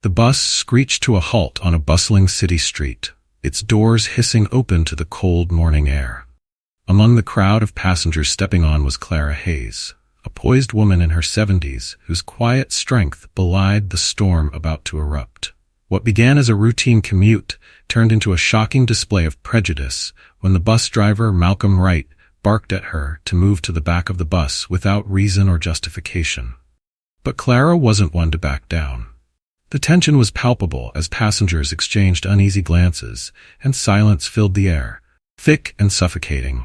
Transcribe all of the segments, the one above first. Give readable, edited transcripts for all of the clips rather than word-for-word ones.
The bus screeched to a halt on a bustling city street, its doors hissing open to the cold morning air. Among the crowd of passengers stepping on was Clara Hayes, a poised woman in her 70s whose quiet strength belied the storm about to erupt. What began as a routine commute turned into a shocking display of prejudice when the bus driver, Malcolm Wright, barked at her to move to the back of the bus without reason or justification. But Clara wasn't one to back down. The tension was palpable as passengers exchanged uneasy glances, and silence filled the air, thick and suffocating.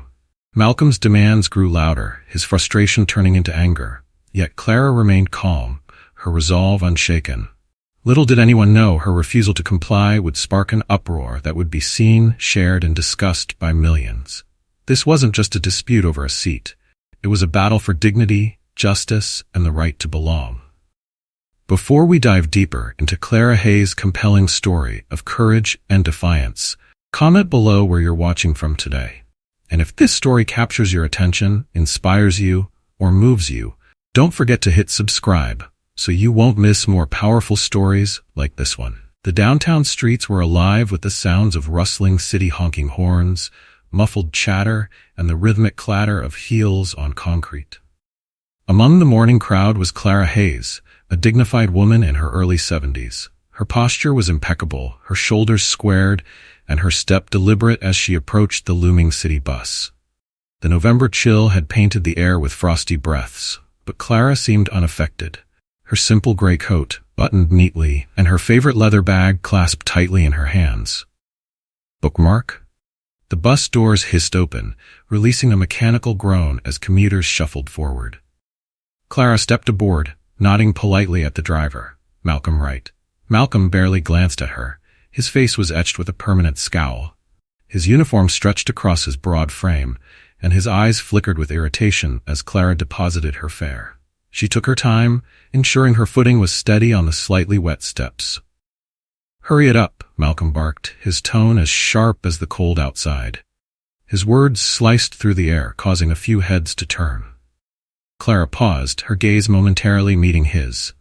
Malcolm's demands grew louder, his frustration turning into anger, yet Clara remained calm, her resolve unshaken. Little did anyone know her refusal to comply would spark an uproar that would be seen, shared, and discussed by millions. This wasn't just a dispute over a seat. It was a battle for dignity, justice, and the right to belong. Before we dive deeper into Clara Hayes' compelling story of courage and defiance, comment below where you're watching from today. And if this story captures your attention, inspires you, or moves you, don't forget to hit subscribe so you won't miss more powerful stories like this one. The downtown streets were alive with the sounds of rustling city honking horns, muffled chatter, and the rhythmic clatter of heels on concrete. Among the morning crowd was Clara Hayes, a dignified woman in her early 70s. Her posture was impeccable, her shoulders squared, and her step deliberate as she approached the looming city bus. The November chill had painted the air with frosty breaths, but Clara seemed unaffected. Her simple gray coat, buttoned neatly, and her favorite leather bag clasped tightly in her hands. Bookmark? The bus doors hissed open, releasing a mechanical groan as commuters shuffled forward. Clara stepped aboard, nodding politely at the driver, Malcolm Wright. Malcolm barely glanced at her. His face was etched with a permanent scowl. His uniform stretched across his broad frame, and his eyes flickered with irritation as Clara deposited her fare. She took her time, ensuring her footing was steady on the slightly wet steps. "Hurry it up," Malcolm barked, his tone as sharp as the cold outside. His words sliced through the air, causing a few heads to turn. Clara paused, her gaze momentarily meeting his.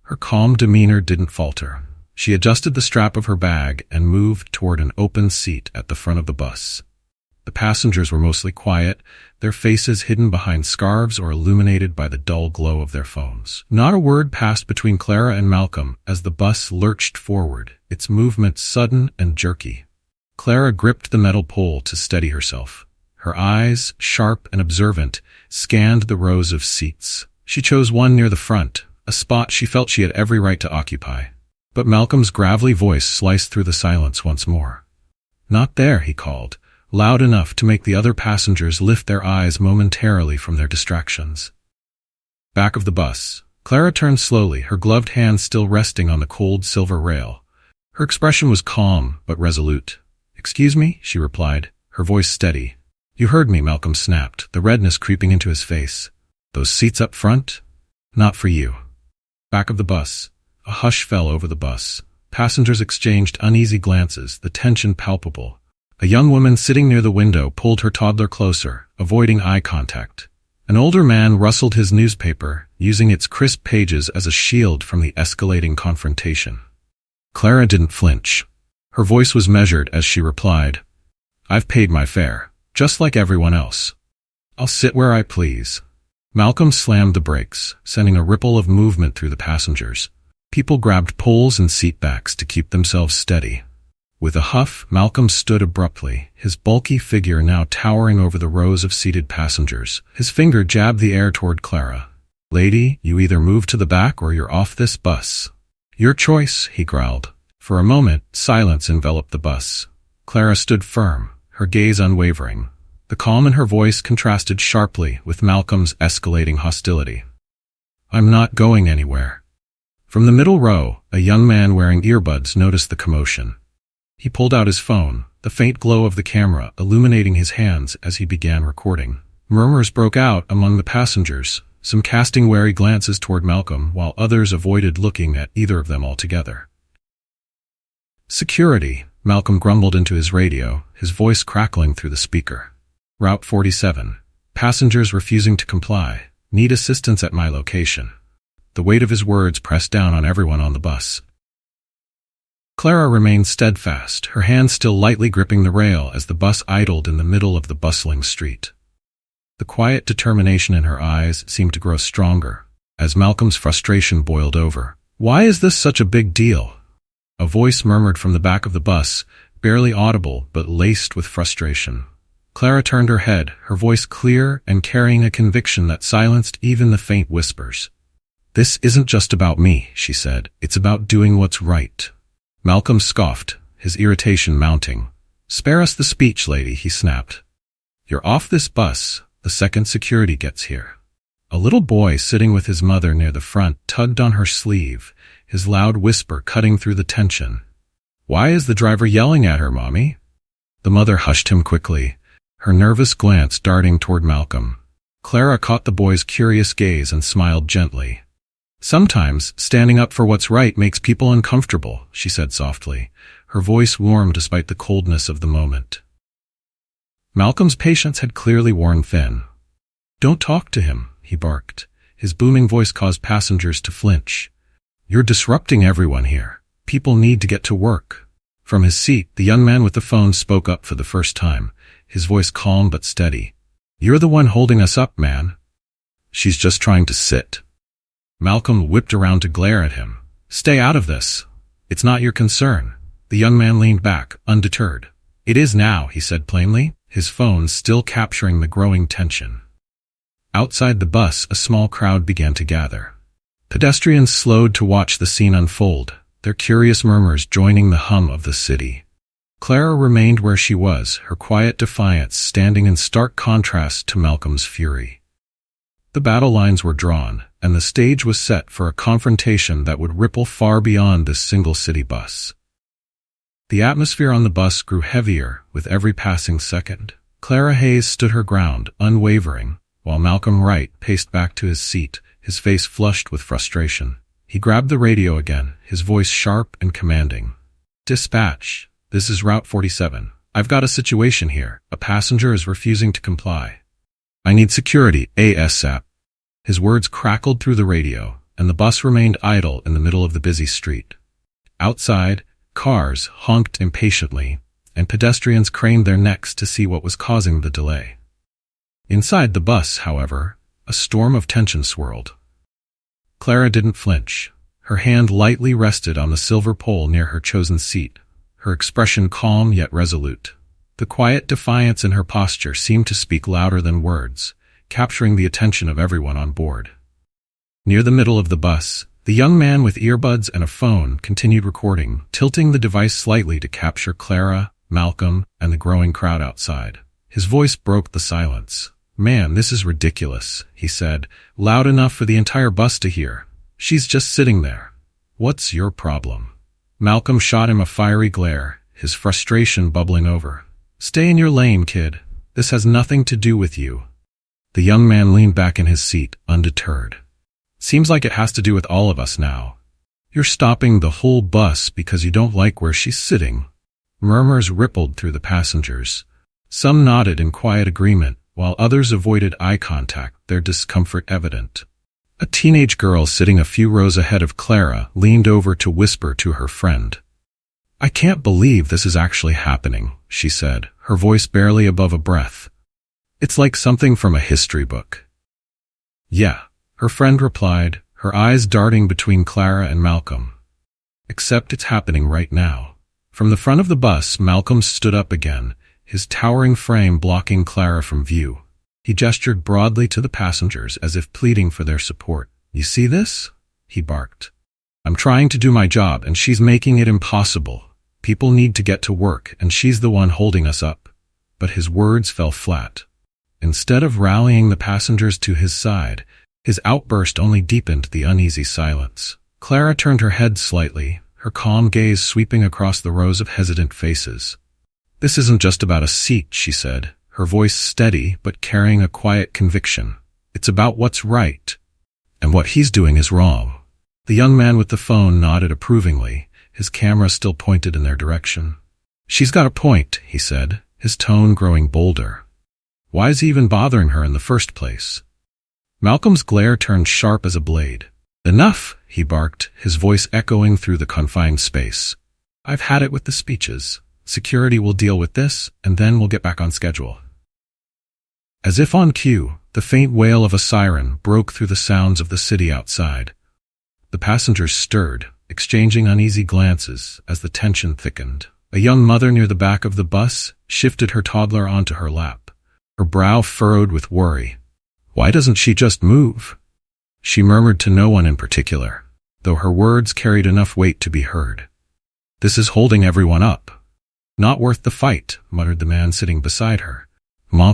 Her calm demeanor didn't falter. She adjusted the strap of her bag and moved toward an open seat at the front of the bus. The passengers were mostly quiet, their faces hidden behind scarves or illuminated by the dull glow of their phones. Not a word passed between Clara and Malcolm as the bus lurched forward, its movement sudden and jerky. Clara gripped the metal pole to steady herself. Her eyes, sharp and observant, scanned the rows of seats. She chose one near the front, a spot she felt she had every right to occupy. But Malcolm's gravelly voice sliced through the silence once more. "Not there," he called, loud enough to make the other passengers lift their eyes momentarily from their distractions. Back of the bus, Clara turned slowly, her gloved hand still resting on the cold silver rail. Her expression was calm but resolute. "Excuse me," she replied, her voice steady. "You heard me," Malcolm snapped, the redness creeping into his face. "Those seats up front? Not for you." Back of the bus. A hush fell over the bus. Passengers exchanged uneasy glances, the tension palpable. A young woman sitting near the window pulled her toddler closer, avoiding eye contact. An older man rustled his newspaper, using its crisp pages as a shield from the escalating confrontation. Clara didn't flinch. Her voice was measured as she replied, "I've paid my fare, just like everyone else. I'll sit where I please." Malcolm slammed the brakes, sending a ripple of movement through the passengers. People grabbed poles and seat backs to keep themselves steady. With a huff, Malcolm stood abruptly, his bulky figure now towering over the rows of seated passengers. His finger jabbed the air toward Clara. "Lady, you either move to the back or you're off this bus." "Your choice," he growled. For a moment, silence enveloped the bus. Clara stood firm, her gaze unwavering. The calm in her voice contrasted sharply with Malcolm's escalating hostility. "I'm not going anywhere." From the middle row, a young man wearing earbuds noticed the commotion. He pulled out his phone, the faint glow of the camera illuminating his hands as he began recording. Murmurs broke out among the passengers, some casting wary glances toward Malcolm while others avoided looking at either of them altogether. "Security," Malcolm grumbled into his radio, his voice crackling through the speaker. "Route 47. Passengers refusing to comply. Need assistance at my location." The weight of his words pressed down on everyone on the bus. Clara remained steadfast, her hand still lightly gripping the rail as the bus idled in the middle of the bustling street. The quiet determination in her eyes seemed to grow stronger, as Malcolm's frustration boiled over. "Why is this such a big deal?" A voice murmured from the back of the bus, barely audible but laced with frustration. Clara turned her head, her voice clear and carrying a conviction that silenced even the faint whispers. "This isn't just about me," she said. "It's about doing what's right." Malcolm scoffed, his irritation mounting. "Spare us the speech, lady," he snapped. "You're off this bus the second security gets here." A little boy sitting with his mother near the front tugged on her sleeve, his loud whisper cutting through the tension. "Why is the driver yelling at her, Mommy?" The mother hushed him quickly, her nervous glance darting toward Malcolm. Clara caught the boy's curious gaze and smiled gently. "Sometimes standing up for what's right makes people uncomfortable," she said softly, her voice warm despite the coldness of the moment. Malcolm's patience had clearly worn thin. "Don't talk to him," he barked. His booming voice caused passengers to flinch. "You're disrupting everyone here. People need to get to work." From his seat, the young man with the phone spoke up for the first time, his voice calm but steady. "You're the one holding us up, man. She's just trying to sit." Malcolm whipped around to glare at him. "Stay out of this. It's not your concern." The young man leaned back, undeterred. "It is now," he said plainly, his phone still capturing the growing tension. Outside the bus, a small crowd began to gather. Pedestrians slowed to watch the scene unfold, their curious murmurs joining the hum of the city. Clara remained where she was, her quiet defiance standing in stark contrast to Malcolm's fury. The battle lines were drawn, and the stage was set for a confrontation that would ripple far beyond this single city bus. The atmosphere on the bus grew heavier with every passing second. Clara Hayes stood her ground, unwavering, while Malcolm Wright paced back to his seat, his face flushed with frustration. He grabbed the radio again, his voice sharp and commanding. "Dispatch, this is Route 47. I've got a situation here. A passenger is refusing to comply. I need security, ASAP." His words crackled through the radio, and the bus remained idle in the middle of the busy street. Outside, cars honked impatiently, and pedestrians craned their necks to see what was causing the delay. Inside the bus, however, a storm of tension swirled. Clara didn't flinch. Her hand lightly rested on the silver pole near her chosen seat, her expression calm yet resolute. The quiet defiance in her posture seemed to speak louder than words, capturing the attention of everyone on board. Near the middle of the bus, the young man with earbuds and a phone continued recording, tilting the device slightly to capture Clara, Malcolm, and the growing crowd outside. His voice broke the silence. "Man, this is ridiculous," he said, loud enough for the entire bus to hear. "She's just sitting there. What's your problem?" Malcolm shot him a fiery glare, his frustration bubbling over. "Stay in your lane, kid. This has nothing to do with you." The young man leaned back in his seat, undeterred. "Seems like it has to do with all of us now. You're stopping the whole bus because you don't like where she's sitting." Murmurs rippled through the passengers. Some nodded in quiet agreement, while others avoided eye contact, their discomfort evident. A teenage girl sitting a few rows ahead of Clara leaned over to whisper to her friend. "I can't believe this is actually happening," she said, her voice barely above a breath. "It's like something from a history book." "Yeah," her friend replied, her eyes darting between Clara and Malcolm. "Except it's happening right now." From the front of the bus, Malcolm stood up again, his towering frame blocking Clara from view. He gestured broadly to the passengers as if pleading for their support. "You see this?" he barked. "I'm trying to do my job and she's making it impossible. People need to get to work and she's the one holding us up." But his words fell flat. Instead of rallying the passengers to his side, his outburst only deepened the uneasy silence. Clara turned her head slightly, her calm gaze sweeping across the rows of hesitant faces. "This isn't just about a seat," she said, her voice steady but carrying a quiet conviction. "It's about what's right. And what he's doing is wrong." The young man with the phone nodded approvingly, his camera still pointed in their direction. "She's got a point," he said, his tone growing bolder. "Why is he even bothering her in the first place?" Malcolm's glare turned sharp as a blade. "Enough," he barked, his voice echoing through the confined space. I've had it with the speeches. Security will deal with this, and then we'll get back on schedule. As if on cue, the faint wail of a siren broke through the sounds of the city outside. The passengers stirred, exchanging uneasy glances as the tension thickened. A young mother near the back of the bus shifted her toddler onto her lap, her brow furrowed with worry. Why doesn't she just move? She murmured to no one in particular, though her words carried enough weight to be heard. This is holding everyone up. Not worth the fight, muttered the man sitting beside her,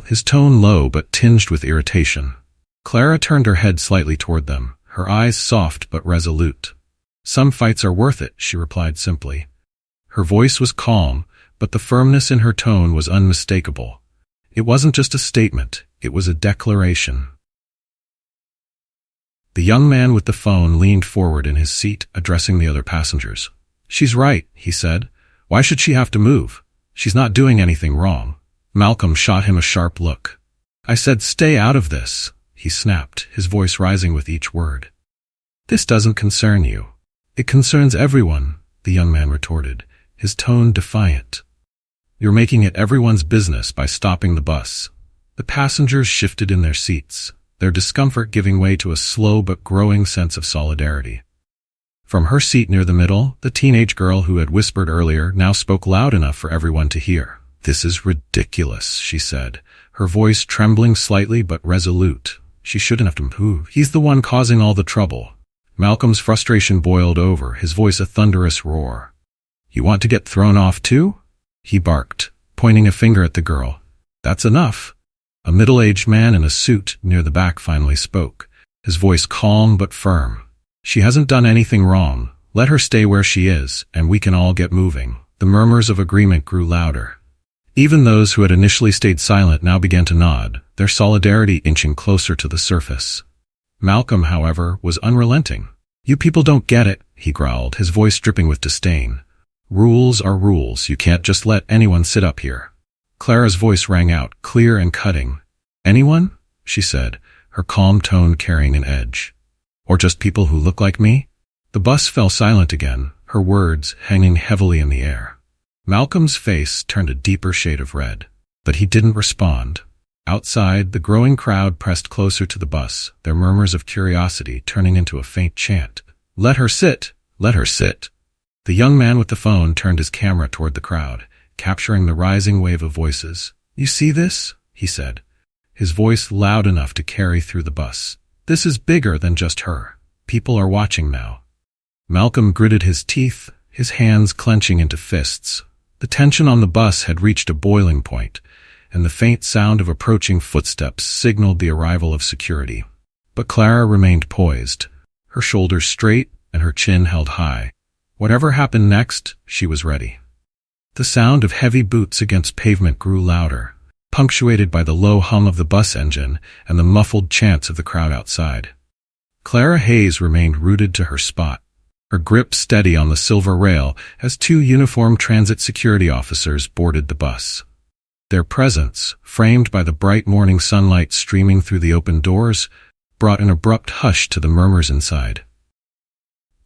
his tone low but tinged with irritation. Clara turned her head slightly toward them, her eyes soft but resolute. Some fights are worth it, she replied simply. Her voice was calm, but the firmness in her tone was unmistakable. It wasn't just a statement, it was a declaration. The young man with the phone leaned forward in his seat, addressing the other passengers. She's right, he said. Why should she have to move? She's not doing anything wrong. Malcolm shot him a sharp look. I said stay out of this, he snapped, his voice rising with each word. This doesn't concern you. It concerns everyone, the young man retorted, his tone defiant. You're making it everyone's business by stopping the bus. The passengers shifted in their seats, their discomfort giving way to a slow but growing sense of solidarity. From her seat near the middle, the teenage girl who had whispered earlier now spoke loud enough for everyone to hear. This is ridiculous, she said, her voice trembling slightly but resolute. She shouldn't have to move. He's the one causing all the trouble. Malcolm's frustration boiled over, his voice a thunderous roar. You want to get thrown off too? He barked, pointing a finger at the girl. That's enough. A middle-aged man in a suit near the back finally spoke, his voice calm but firm. She hasn't done anything wrong. Let her stay where she is, and we can all get moving. The murmurs of agreement grew louder. Even those who had initially stayed silent now began to nod, their solidarity inching closer to the surface. Malcolm, however, was unrelenting. You people don't get it, he growled, his voice dripping with disdain. Rules are rules. You can't just let anyone sit up here. Clara's voice rang out, clear and cutting. Anyone? She said, her calm tone carrying an edge. Or just people who look like me? The bus fell silent again, her words hanging heavily in the air. Malcolm's face turned a deeper shade of red, but he didn't respond. Outside, the growing crowd pressed closer to the bus, their murmurs of curiosity turning into a faint chant. Let her sit! Let her sit! The young man with the phone turned his camera toward the crowd, capturing the rising wave of voices. You see this? He said, his voice loud enough to carry through the bus. This is bigger than just her. People are watching now. Malcolm gritted his teeth, his hands clenching into fists. The tension on the bus had reached a boiling point, and the faint sound of approaching footsteps signaled the arrival of security. But Clara remained poised, her shoulders straight and her chin held high. Whatever happened next, she was ready. The sound of heavy boots against pavement grew louder, punctuated by the low hum of the bus engine and the muffled chants of the crowd outside. Clara Hayes remained rooted to her spot, her grip steady on the silver rail as two uniformed transit security officers boarded the bus. Their presence, framed by the bright morning sunlight streaming through the open doors, brought an abrupt hush to the murmurs inside.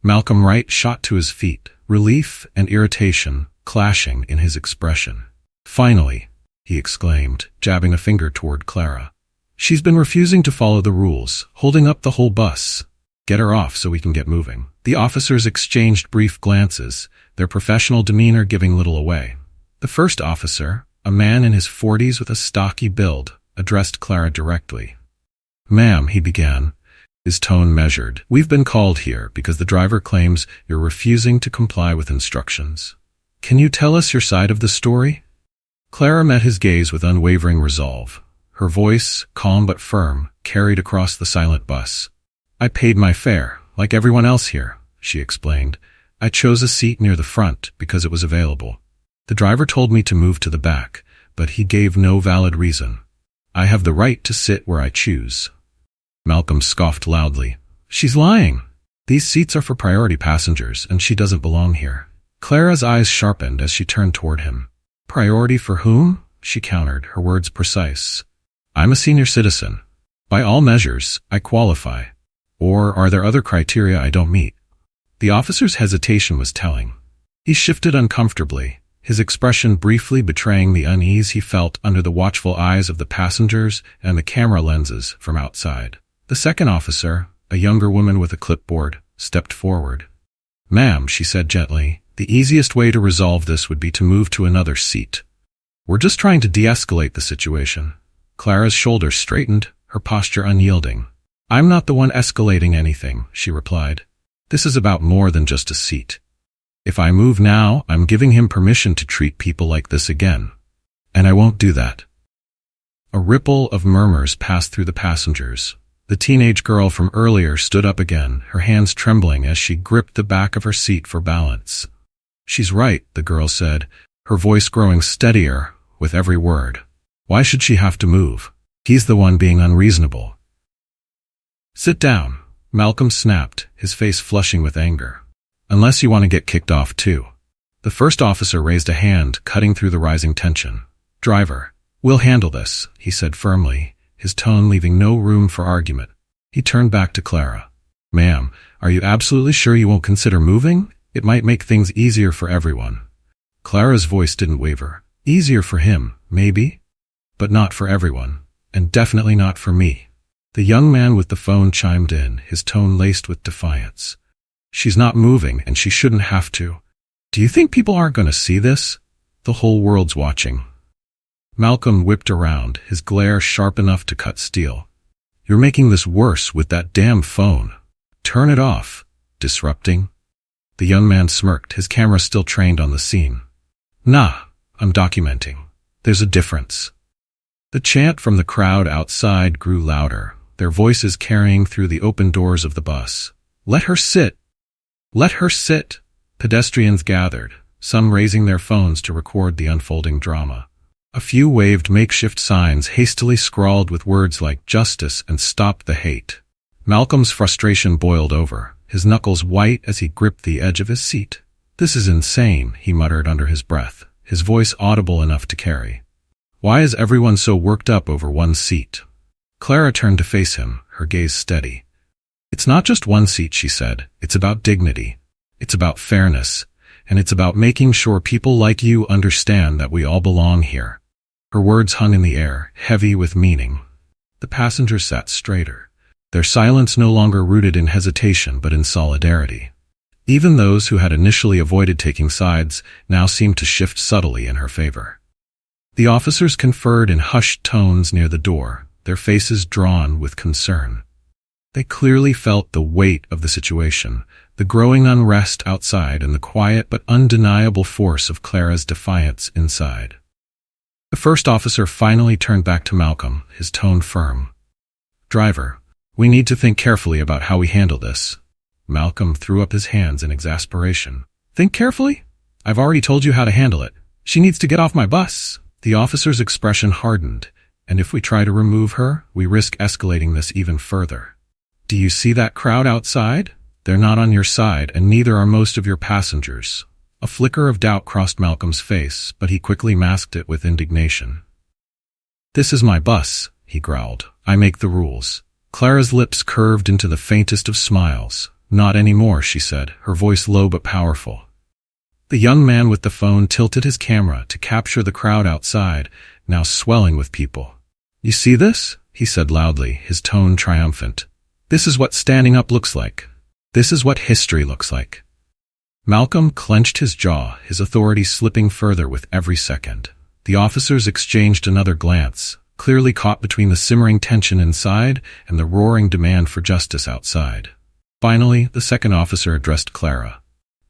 Malcolm Wright shot to his feet, relief and irritation clashing in his expression. Finally, he exclaimed, jabbing a finger toward Clara. She's been refusing to follow the rules, holding up the whole bus. Get her off so we can get moving. The officers exchanged brief glances, their professional demeanor giving little away. The first officer, a man in his 40s with a stocky build, addressed Clara directly. Ma'am, he began, his tone measured. We've been called here because the driver claims you're refusing to comply with instructions. Can you tell us your side of the story? Clara met his gaze with unwavering resolve. Her voice, calm but firm, carried across the silent bus. I paid my fare, like everyone else here, she explained. I chose a seat near the front because it was available. The driver told me to move to the back, but he gave no valid reason. I have the right to sit where I choose. Malcolm scoffed loudly. She's lying. These seats are for priority passengers, and she doesn't belong here. Clara's eyes sharpened as she turned toward him. Priority for whom? She countered, her words precise. I'm a senior citizen. By all measures, I qualify. Or are there other criteria I don't meet? The officer's hesitation was telling. He shifted uncomfortably, his expression briefly betraying the unease he felt under the watchful eyes of the passengers and the camera lenses from outside. The second officer, a younger woman with a clipboard, stepped forward. "Ma'am," she said gently, "the easiest way to resolve this would be to move to another seat. We're just trying to de-escalate the situation." Clara's shoulders straightened, her posture unyielding. "I'm not the one escalating anything," she replied. "This is about more than just a seat. If I move now, I'm giving him permission to treat people like this again. And I won't do that." A ripple of murmurs passed through the passengers. The teenage girl from earlier stood up again, her hands trembling as she gripped the back of her seat for balance. "She's right," the girl said, her voice growing steadier with every word. "Why should she have to move? He's the one being unreasonable." "Sit down," Malcolm snapped, his face flushing with anger. "Unless you want to get kicked off too." The first officer raised a hand, cutting through the rising tension. "Driver, we'll handle this," he said firmly, his tone leaving no room for argument. He turned back to Clara. "Ma'am, are you absolutely sure you won't consider moving? It might make things easier for everyone." Clara's voice didn't waver. "Easier for him, maybe, but not for everyone, and definitely not for me." The young man with the phone chimed in, his tone laced with defiance. "She's not moving, and she shouldn't have to. Do you think people aren't going to see this? The whole world's watching." Malcolm whipped around, his glare sharp enough to cut steel. "You're making this worse with that damn phone. Turn it off. Disrupting." The young man smirked, his camera still trained on the scene. "Nah, I'm documenting. There's a difference." The chant from the crowd outside grew louder, their voices carrying through the open doors of the bus. "Let her sit! Let her sit!" Pedestrians gathered, some raising their phones to record the unfolding drama. A few waved makeshift signs hastily scrawled with words like "Justice" and "Stop the Hate." Malcolm's frustration boiled over, his knuckles white as he gripped the edge of his seat. "This is insane," he muttered under his breath, his voice audible enough to carry. "Why is everyone so worked up over one seat?" Clara turned to face him, her gaze steady. "It's not just one seat," she said. "It's about dignity. It's about fairness. And it's about making sure people like you understand that we all belong here." Her words hung in the air, heavy with meaning. The passengers sat straighter, their silence no longer rooted in hesitation but in solidarity. Even those who had initially avoided taking sides now seemed to shift subtly in her favor. The officers conferred in hushed tones near the door, their faces drawn with concern. They clearly felt the weight of the situation, the growing unrest outside and the quiet but undeniable force of Clara's defiance inside. The first officer finally turned back to Malcolm, his tone firm. "Driver, we need to think carefully about how we handle this." Malcolm threw up his hands in exasperation. "Think carefully? I've already told you how to handle it. She needs to get off my bus." The officer's expression hardened, "And if we try to remove her, we risk escalating this even further. Do you see that crowd outside? They're not on your side, and neither are most of your passengers." A flicker of doubt crossed Malcolm's face, but he quickly masked it with indignation. "This is my bus," he growled. "I make the rules." Clara's lips curved into the faintest of smiles. "Not anymore," she said, her voice low but powerful. The young man with the phone tilted his camera to capture the crowd outside, now swelling with people. "You see this?" he said loudly, his tone triumphant. "This is what standing up looks like. This is what history looks like." Malcolm clenched his jaw, his authority slipping further with every second. The officers exchanged another glance, clearly caught between the simmering tension inside and the roaring demand for justice outside. Finally, the second officer addressed Clara.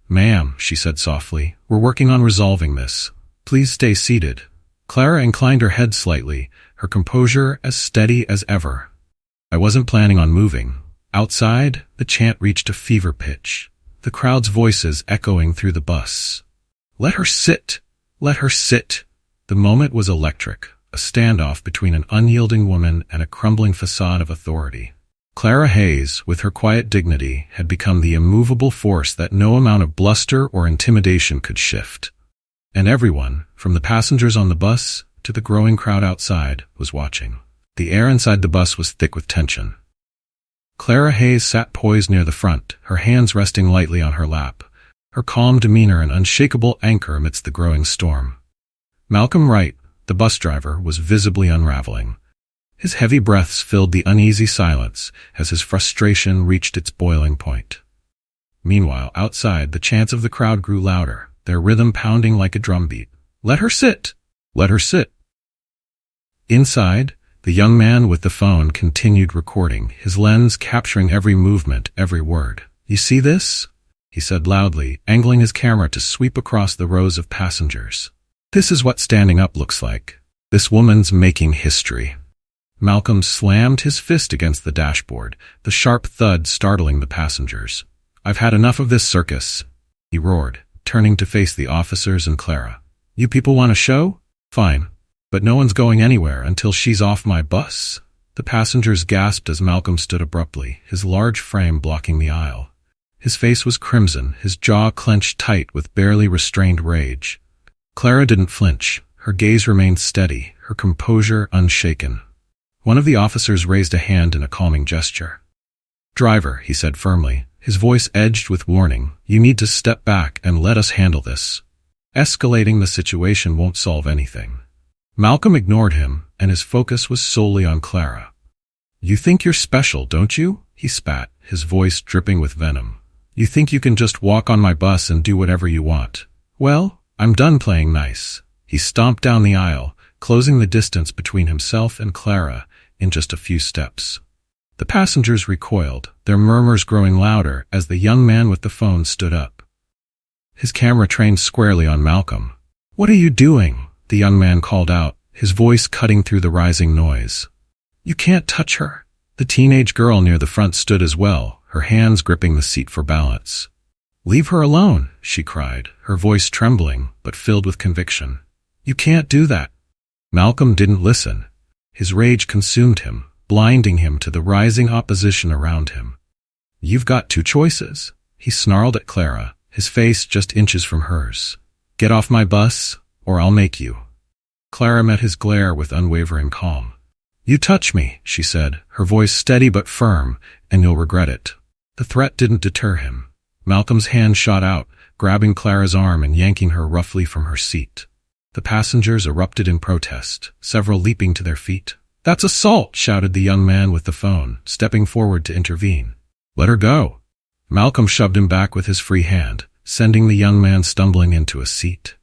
"Ma'am," she said softly, "we're working on resolving this. Please stay seated." Clara inclined her head slightly, her composure as steady as ever. "I wasn't planning on moving." Outside, the chant reached a fever pitch, the crowd's voices echoing through the bus. "Let her sit! Let her sit!" The moment was electric, a standoff between an unyielding woman and a crumbling facade of authority. Clara Hayes, with her quiet dignity, had become the immovable force that no amount of bluster or intimidation could shift. And everyone, from the passengers on the bus to the growing crowd outside, was watching. The air inside the bus was thick with tension. Clara Hayes sat poised near the front, her hands resting lightly on her lap, her calm demeanor an unshakable anchor amidst the growing storm. Malcolm Wright, the bus driver, was visibly unraveling. His heavy breaths filled the uneasy silence as his frustration reached its boiling point. Meanwhile, outside, the chants of the crowd grew louder, their rhythm pounding like a drumbeat. "Let her sit! Let her sit!" Inside, the young man with the phone continued recording, his lens capturing every movement, every word. "You see this?" he said loudly, angling his camera to sweep across the rows of passengers. "This is what standing up looks like. This woman's making history." Malcolm slammed his fist against the dashboard, the sharp thud startling the passengers. "I've had enough of this circus," he roared, turning to face the officers and Clara. "You people want a show? Fine. But no one's going anywhere until she's off my bus." The passengers gasped as Malcolm stood abruptly, his large frame blocking the aisle. His face was crimson, his jaw clenched tight with barely restrained rage. Clara didn't flinch. Her gaze remained steady, her composure unshaken. One of the officers raised a hand in a calming gesture. "Driver," he said firmly, his voice edged with warning, "you need to step back and let us handle this. Escalating the situation won't solve anything." Malcolm ignored him, and his focus was solely on Clara. "You think you're special, don't you?" he spat, his voice dripping with venom. "You think you can just walk on my bus and do whatever you want? Well, I'm done playing nice." He stomped down the aisle, closing the distance between himself and Clara in just a few steps. The passengers recoiled, their murmurs growing louder as the young man with the phone stood up. His camera trained squarely on Malcolm. "What are you doing?" the young man called out, his voice cutting through the rising noise. "You can't touch her." The teenage girl near the front stood as well, her hands gripping the seat for balance. "Leave her alone," she cried, her voice trembling but filled with conviction. "You can't do that." Malcolm didn't listen. His rage consumed him, blinding him to the rising opposition around him. "You've got two choices," he snarled at Clara, his face just inches from hers. "Get off my bus, or I'll make you." Clara met his glare with unwavering calm. "You touch me," she said, her voice steady but firm, "and you'll regret it." The threat didn't deter him. Malcolm's hand shot out, grabbing Clara's arm and yanking her roughly from her seat. The passengers erupted in protest, several leaping to their feet. "That's assault!" shouted the young man with the phone, stepping forward to intervene. "Let her go." Malcolm shoved him back with his free hand, sending the young man stumbling into a seat.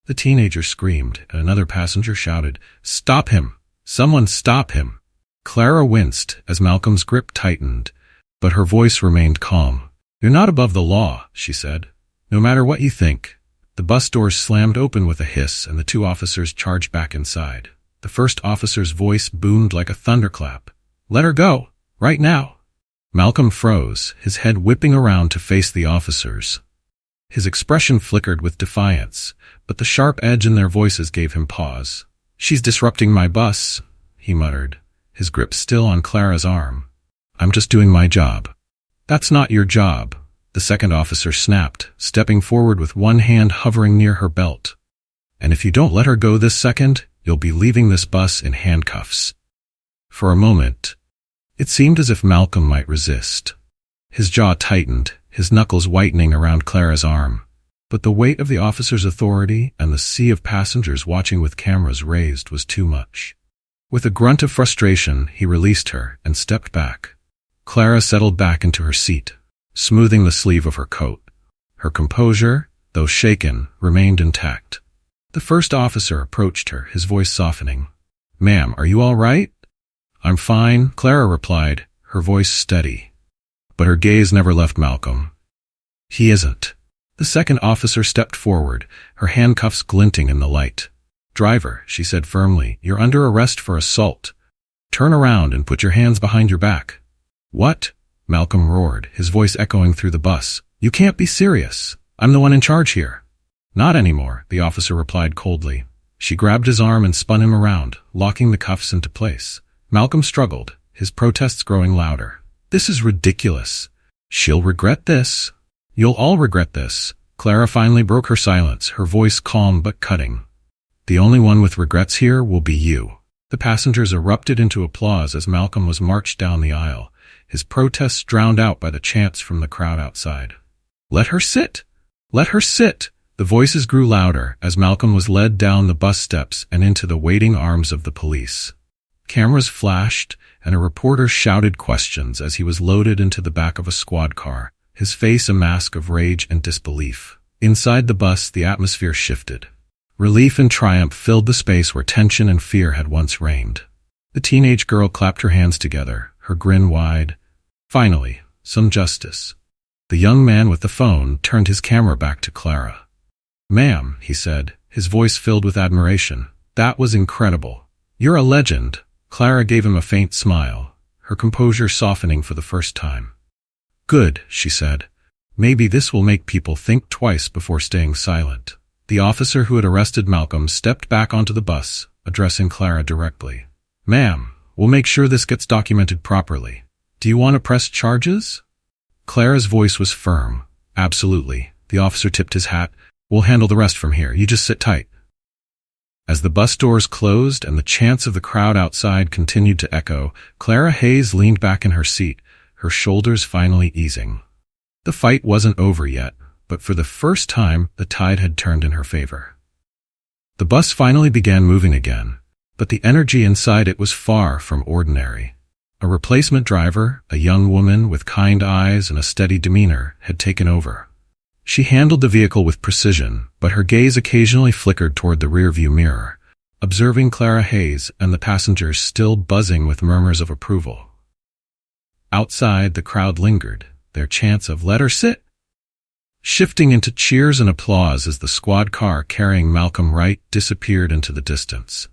The teenager screamed, and another passenger shouted, "Stop him! Someone stop him!" Clara winced as Malcolm's grip tightened, but her voice remained calm. "You're not above the law," she said. "No matter what you think." The bus doors slammed open with a hiss, and the two officers charged back inside. The first officer's voice boomed like a thunderclap. "Let her go! Right now!" Malcolm froze, his head whipping around to face the officers. His expression flickered with defiance, but the sharp edge in their voices gave him pause. "She's disrupting my bus," he muttered, his grip still on Clara's arm. "I'm just doing my job." "That's not your job," the second officer snapped, stepping forward with one hand hovering near her belt. "And if you don't let her go this second, you'll be leaving this bus in handcuffs." For a moment, it seemed as if Malcolm might resist. His jaw tightened, his knuckles whitening around Clara's arm. But the weight of the officer's authority and the sea of passengers watching with cameras raised was too much. With a grunt of frustration, he released her and stepped back. Clara settled back into her seat, smoothing the sleeve of her coat. Her composure, though shaken, remained intact. The first officer approached her, his voice softening. "Ma'am, are you all right?" "I'm fine," Clara replied, her voice steady. But her gaze never left Malcolm. "He isn't." The second officer stepped forward, her handcuffs glinting in the light. "Driver," she said firmly, "you're under arrest for assault. Turn around and put your hands behind your back." "What?" Malcolm roared, his voice echoing through the bus. "You can't be serious. I'm the one in charge here." "Not anymore," the officer replied coldly. She grabbed his arm and spun him around, locking the cuffs into place. Malcolm struggled, his protests growing louder. "This is ridiculous. She'll regret this. You'll all regret this." Clara finally broke her silence, her voice calm but cutting. "The only one with regrets here will be you." The passengers erupted into applause as Malcolm was marched down the aisle, his protests drowned out by the chants from the crowd outside. "Let her sit! "Let her sit!" The voices grew louder as Malcolm was led down the bus steps and into the waiting arms of the police. Cameras flashed, and a reporter shouted questions as he was loaded into the back of a squad car, his face a mask of rage and disbelief. Inside the bus, the atmosphere shifted. Relief and triumph filled the space where tension and fear had once reigned. The teenage girl clapped her hands together, her grin wide. Finally, some justice. The young man with the phone turned his camera back to Clara. "Ma'am," he said, his voice filled with admiration. "That was incredible. You're a legend." Clara gave him a faint smile, her composure softening for the first time. "Good," she said. "Maybe this will make people think twice before staying silent." The officer who had arrested Malcolm stepped back onto the bus, addressing Clara directly. "Ma'am, we'll make sure this gets documented properly. Do you want to press charges?" Clara's voice was firm. "Absolutely." The officer tipped his hat. "We'll handle the rest from here. You just sit tight." As the bus doors closed and the chants of the crowd outside continued to echo, Clara Hayes leaned back in her seat, her shoulders finally easing. The fight wasn't over yet, but for the first time, the tide had turned in her favor. The bus finally began moving again, but the energy inside it was far from ordinary. A replacement driver, a young woman with kind eyes and a steady demeanor, had taken over. She handled the vehicle with precision, but her gaze occasionally flickered toward the rearview mirror, observing Clara Hayes and the passengers still buzzing with murmurs of approval. Outside, the crowd lingered, their chants of "Let her sit!" shifting into cheers and applause as the squad car carrying Malcolm Wright disappeared into the distance.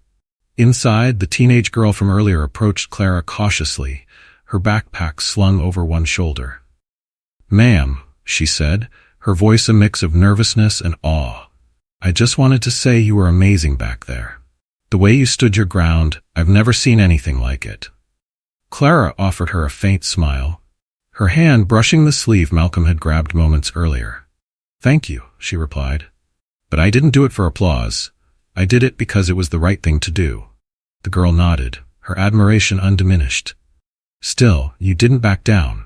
Inside, the teenage girl from earlier approached Clara cautiously, her backpack slung over one shoulder. "Ma'am," she said, her voice a mix of nervousness and awe. "I just wanted to say you were amazing back there. The way you stood your ground, I've never seen anything like it." Clara offered her a faint smile, her hand brushing the sleeve Malcolm had grabbed moments earlier. "Thank you," she replied. "But I didn't do it for applause. I did it because it was the right thing to do." The girl nodded, her admiration undiminished. "Still, you didn't back down.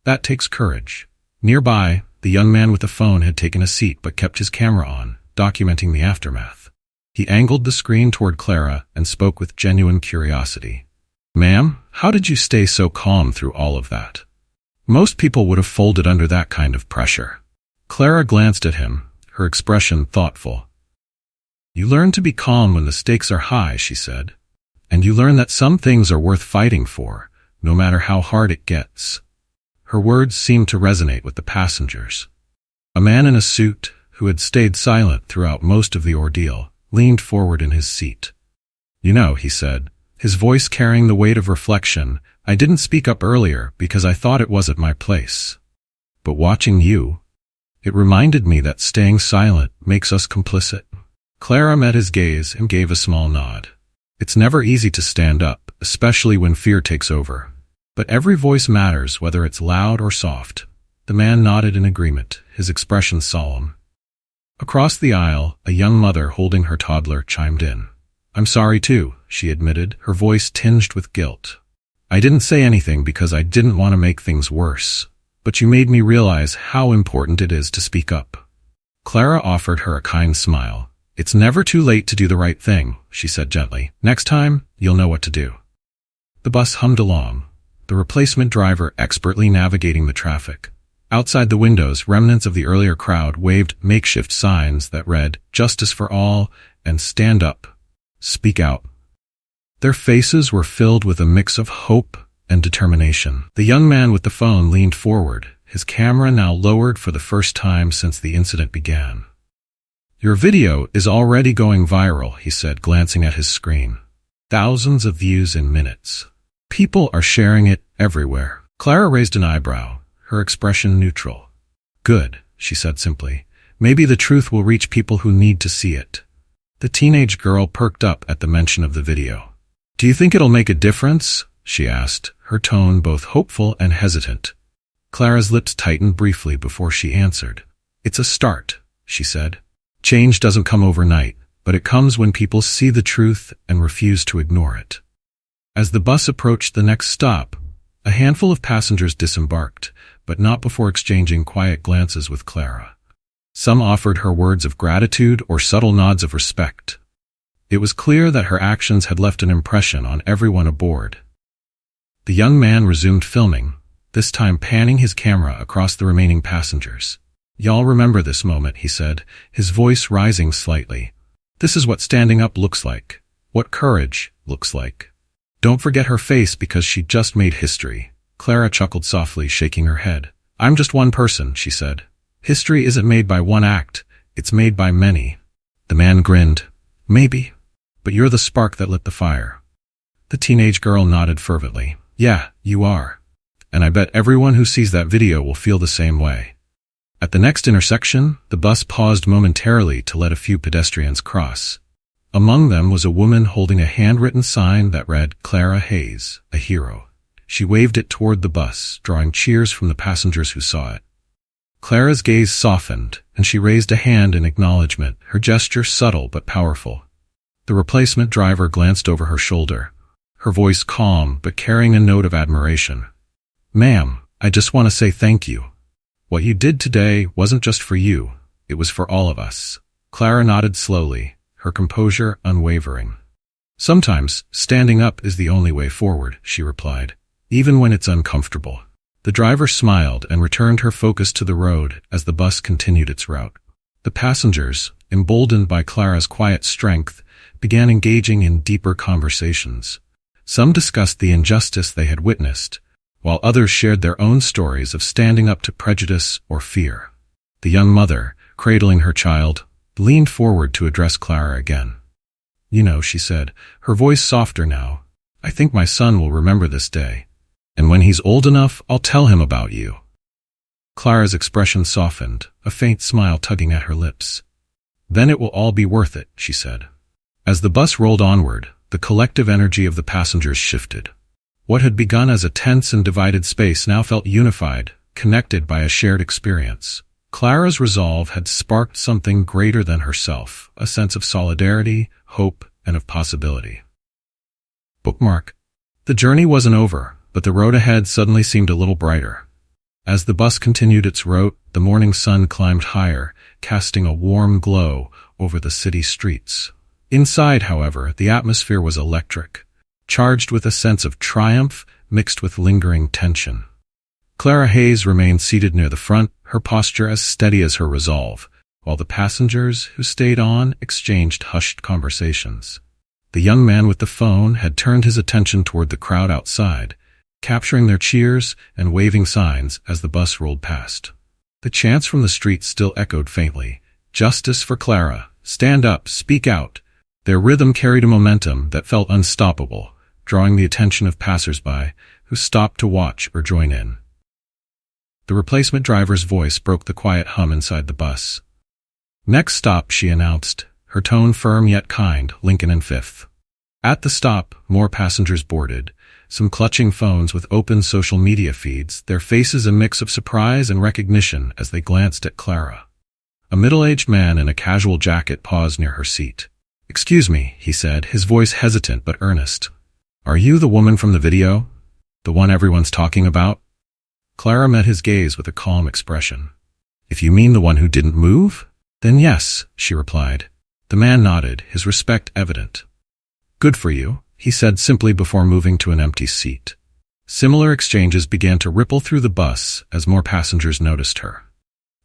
That takes courage." Nearby, the young man with the phone had taken a seat but kept his camera on, documenting the aftermath. He angled the screen toward Clara and spoke with genuine curiosity. "Ma'am, how did you stay so calm through all of that? Most people would have folded under that kind of pressure." Clara glanced at him, her expression thoughtful. "You learn to be calm when the stakes are high," she said. "And you learn that some things are worth fighting for, no matter how hard it gets." Her words seemed to resonate with the passengers. A man in a suit, who had stayed silent throughout most of the ordeal, leaned forward in his seat. "You know," he said, his voice carrying the weight of reflection, "I didn't speak up earlier because I thought it wasn't my place. But watching you, it reminded me that staying silent makes us complicit." Clara met his gaze and gave a small nod. "It's never easy to stand up, especially when fear takes over. But every voice matters, whether it's loud or soft." The man nodded in agreement, his expression solemn. Across the aisle, a young mother holding her toddler chimed in. "I'm sorry too," she admitted, her voice tinged with guilt. "I didn't say anything because I didn't want to make things worse. But you made me realize how important it is to speak up." Clara offered her a kind smile. "It's never too late to do the right thing," she said gently. "Next time, you'll know what to do." The bus hummed along, the replacement driver expertly navigating the traffic. Outside the windows, remnants of the earlier crowd waved makeshift signs that read, "Justice for all," and "Stand up. Speak out." Their faces were filled with a mix of hope and determination. The young man with the phone leaned forward, his camera now lowered for the first time since the incident began. "Your video is already going viral," he said, glancing at his screen. "Thousands of views in minutes. People are sharing it everywhere." Clara raised an eyebrow, her expression neutral. "Good," she said simply. "Maybe the truth will reach people who need to see it." The teenage girl perked up at the mention of the video. "Do you think it'll make a difference?" she asked, her tone both hopeful and hesitant. Clara's lips tightened briefly before she answered. "It's a start," she said. "Change doesn't come overnight, but it comes when people see the truth and refuse to ignore it." As the bus approached the next stop, a handful of passengers disembarked, but not before exchanging quiet glances with Clara. Some offered her words of gratitude or subtle nods of respect. It was clear that her actions had left an impression on everyone aboard. The young man resumed filming, this time panning his camera across the remaining passengers. "Y'all remember this moment," he said, his voice rising slightly. "This is what standing up looks like. What courage looks like. Don't forget her face because she just made history." Clara chuckled softly, shaking her head. "I'm just one person," she said. "History isn't made by one act, it's made by many." The man grinned. "Maybe. But you're the spark that lit the fire." The teenage girl nodded fervently. "Yeah, you are. And I bet everyone who sees that video will feel the same way." At the next intersection, the bus paused momentarily to let a few pedestrians cross. Among them was a woman holding a handwritten sign that read, "Clara Hayes, a hero." She waved it toward the bus, drawing cheers from the passengers who saw it. Clara's gaze softened, and she raised a hand in acknowledgement, her gesture subtle but powerful. The replacement driver glanced over her shoulder, her voice calm but carrying a note of admiration. "Ma'am, I just want to say thank you. What you did today wasn't just for you, it was for all of us." Clara nodded slowly, her composure unwavering. "Sometimes, standing up is the only way forward," she replied, "even when it's uncomfortable." The driver smiled and returned her focus to the road as the bus continued its route. The passengers, emboldened by Clara's quiet strength, began engaging in deeper conversations. Some discussed the injustice they had witnessed, while others shared their own stories of standing up to prejudice or fear. The young mother, cradling her child, leaned forward to address Clara again. "You know," she said, her voice softer now, "I think my son will remember this day. And when he's old enough, I'll tell him about you." Clara's expression softened, a faint smile tugging at her lips. "Then it will all be worth it," she said. As the bus rolled onward, the collective energy of the passengers shifted. What had begun as a tense and divided space now felt unified, connected by a shared experience. Clara's resolve had sparked something greater than herself, a sense of solidarity, hope, and of possibility. Bookmark. The journey wasn't over, but the road ahead suddenly seemed a little brighter. As the bus continued its route, the morning sun climbed higher, casting a warm glow over the city streets. Inside, however, the atmosphere was electric, charged with a sense of triumph mixed with lingering tension. Clara Hayes remained seated near the front, her posture as steady as her resolve, while the passengers who stayed on exchanged hushed conversations. The young man with the phone had turned his attention toward the crowd outside, capturing their cheers and waving signs as the bus rolled past. The chants from the street still echoed faintly, "Justice for Clara, stand up, speak out." Their rhythm carried a momentum that felt unstoppable, drawing the attention of passers-by who stopped to watch or join in. The replacement driver's voice broke the quiet hum inside the bus. "Next stop," she announced, her tone firm yet kind, "Lincoln and Fifth." At the stop, more passengers boarded, some clutching phones with open social media feeds, their faces a mix of surprise and recognition as they glanced at Clara. A middle-aged man in a casual jacket paused near her seat. "Excuse me," he said, his voice hesitant but earnest. "Are you the woman from the video? The one everyone's talking about?" Clara met his gaze with a calm expression. "If you mean the one who didn't move? Then yes," she replied. The man nodded, his respect evident. "Good for you," he said simply before moving to an empty seat. Similar exchanges began to ripple through the bus as more passengers noticed her.